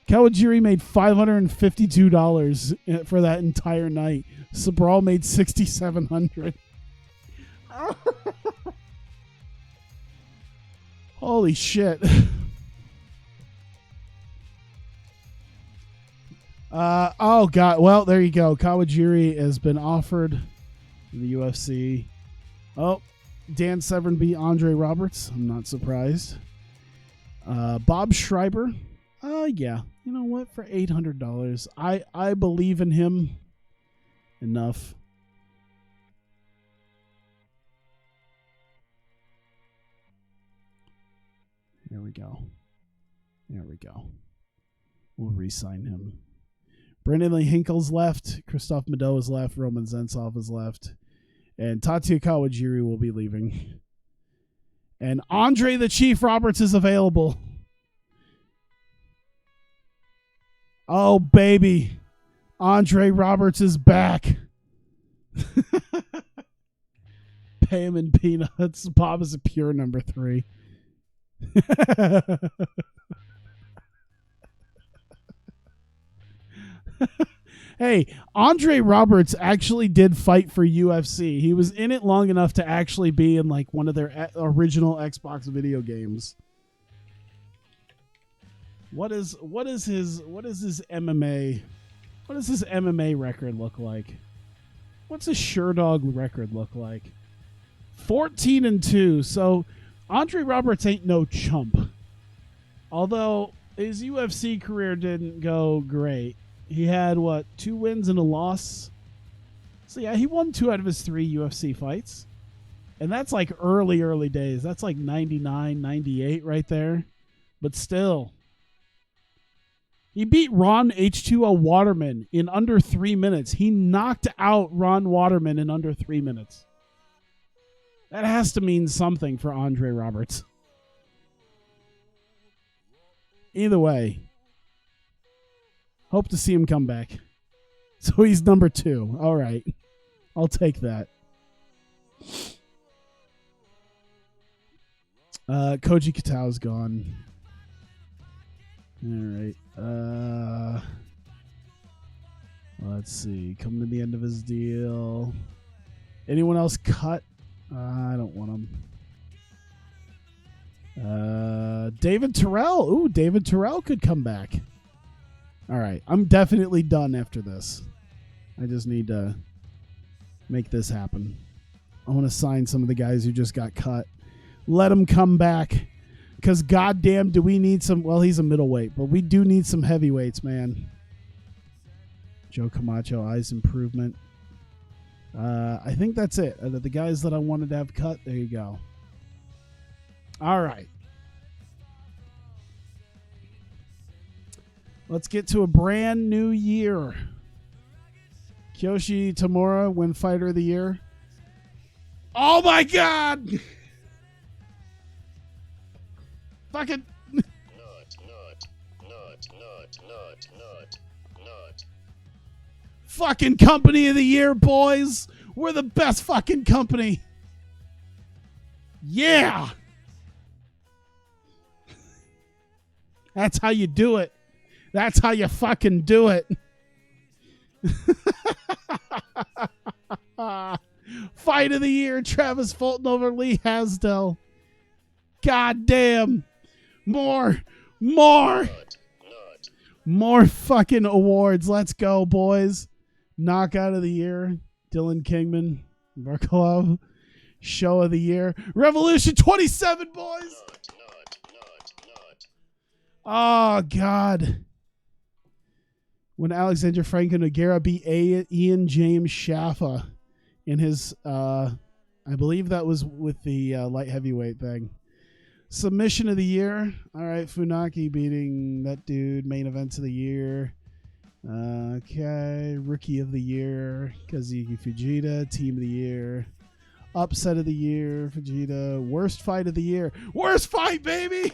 S1: Kawajiri made $552 for that entire night. Sabral made $6,700. Holy shit. Oh God. Well, there you go. Kawajiri has been offered the UFC. Oh, Dan Severn beat Andre Roberts. I'm not surprised. Bob Schreiber. Yeah. You know what? For $800, I believe in him enough. There we go. There we go. We'll re-sign him. Brandon Lee Hinkle's left. Christoph Mado is left. Roman Zensov is left. And Tatsuya Kawajiri will be leaving. And Andre the Chief Roberts is available. Oh, baby. Andre Roberts is back. Pay him in peanuts. Bob is a pure number 3. Hey, Andre Roberts actually did fight for UFC. He was in it long enough to actually be in like one of their original Xbox video games. What is his MMA? What does his MMA record look like? What's his Sherdog record look like? 14-2. So Andre Roberts ain't no chump. Although his UFC career didn't go great. He had, 2 wins and a loss? So, yeah, he won 2 out of his 3 UFC fights. And that's like early days. That's like 99, 98 right there. But still. He beat Ron H2O Waterman in under 3 minutes. He knocked out Ron Waterman in under 3 minutes. That has to mean something for Andre Roberts. Either way. Hope to see him come back. So he's number 2. All right. I'll take that. Koji Katao's gone. All right. Let's see. Coming to the end of his deal. Anyone else cut? I don't want him. David Terrell. Ooh, David Terrell could come back. All right, I'm definitely done after this. I just need to make this happen. I want to sign some of the guys who just got cut. Let them come back. Because goddamn, do we need some... Well, he's a middleweight, but we do need some heavyweights, man. Joe Camacho, eyes improvement. I think that's it. The guys that I wanted to have cut, there you go. All right. Let's get to a brand new year. Kiyoshi Tamura win Fighter of the Year. Oh my God! Fucking nut. Fucking Company of the Year, boys. We're the best fucking company. Yeah. That's how you do it. That's how you fucking do it. Fight of the Year, Travis Fulton over Lee Hasdell. God damn. More fucking awards. Let's go, boys. Knockout of the Year, Dylan Kingman, Varkolov. Show of the Year, Revolution 27, boys. Oh, God. When Alexander Franco Nogueira beat Ian James Shaffa in his, I believe that was with the light heavyweight thing. Submission of the Year. All right, Funaki beating that dude. Main events of the year. Okay, Rookie of the Year, Kazuki Fujita. Team of the Year. Upset of the Year, Fujita. Worst fight of the year. Worst fight, baby!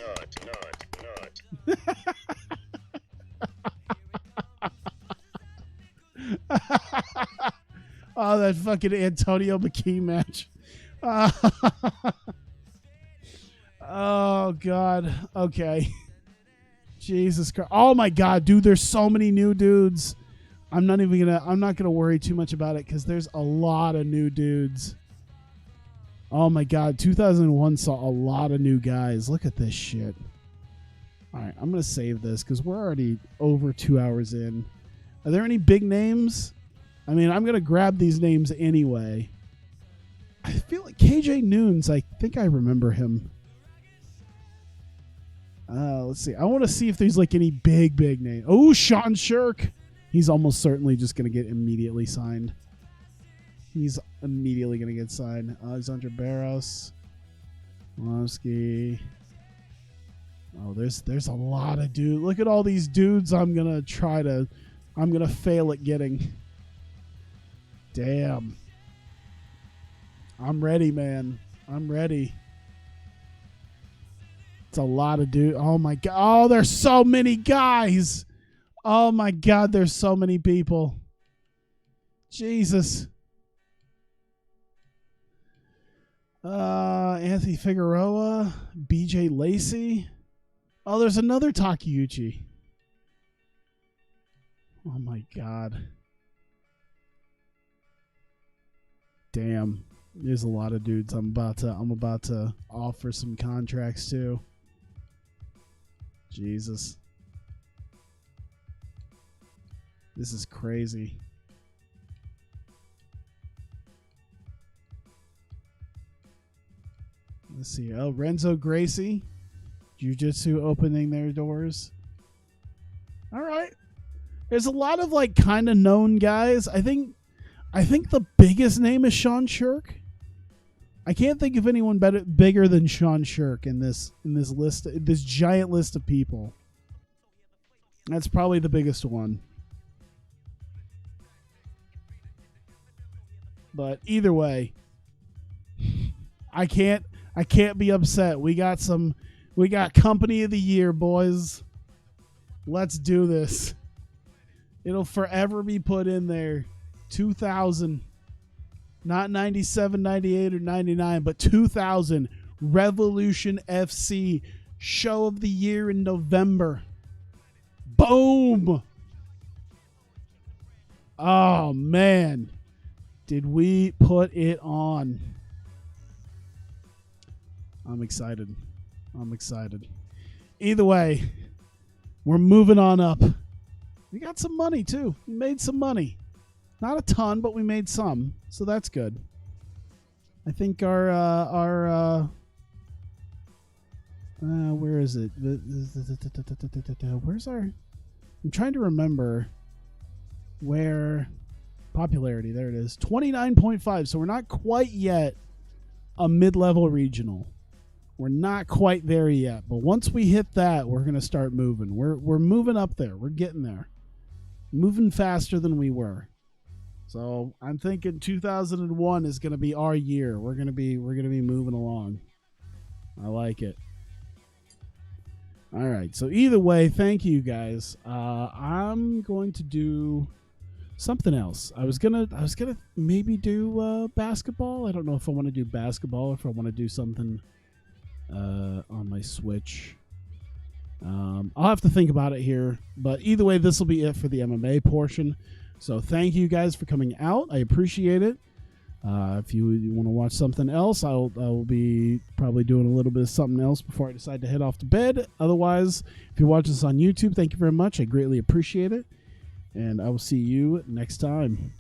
S1: Oh, that fucking Antonio McKee match. Oh, God. Okay. Jesus Christ. Oh, my God, dude, there's so many new dudes. I'm not gonna worry too much about it because there's a lot of new dudes. Oh, my God. 2001 saw a lot of new guys. Look at this shit. All right, I'm going to save this because we're already over 2 hours in. Are there any big names? I mean, I'm going to grab these names anyway. I feel like KJ Noons, I think I remember him. Let's see. I want to see if there's like any big names. Oh, Sean Shirk. He's almost certainly just going to get immediately signed. He's immediately going to get signed. Alexandra Barros. Wolowski. Oh, there's a lot of dudes. Look at all these dudes I'm going to fail at getting. Damn. I'm ready, man. I'm ready. It's a lot of dudes. Oh, my God. Oh, there's so many guys. Oh, my God. There's so many people. Jesus. Anthony Figueroa. BJ Lacey. Oh, there's another Takeuchi. Oh, my God. Damn. There's a lot of dudes. I'm about to offer some contracts too. Jesus. This is crazy. Let's see. Oh, Renzo Gracie. Jiu-Jitsu opening their doors. All right. There's a lot of like kind of known guys. I think the biggest name is Sean Shirk. I can't think of anyone bigger than Sean Shirk in this list, this giant list of people. That's probably the biggest one. But either way, I can't be upset. We got company of the year, boys. Let's do this. It'll forever be put in there. 2000. Not 97, 98, or 99, but 2000 Revolution FC Show of the Year in November. Boom! Oh, man. Did we put it on? I'm excited. Either way, we're moving on up. We got some money, too. We made some money. Not a ton, but we made some, so that's good. I think our where is it? Where's our? I'm trying to remember where popularity. There it is, 29.5. So we're not quite yet a mid-level regional. We're not quite there yet, but once we hit that, we're gonna start moving. We're moving up there. We're getting there, moving faster than we were. So I'm thinking 2001 is going to be our year. We're going to be moving along. I like it. All right. So either way, thank you guys. I'm going to do something else. I was gonna maybe do basketball. I don't know if I want to do basketball or if I want to do something on my Switch. I'll have to think about it here. But either way, this will be it for the MMA portion. So thank you guys for coming out. I appreciate it. If you want to watch something else, I'll be probably doing a little bit of something else before I decide to head off to bed. Otherwise, if you watch this on YouTube, thank you very much. I greatly appreciate it. And I will see you next time.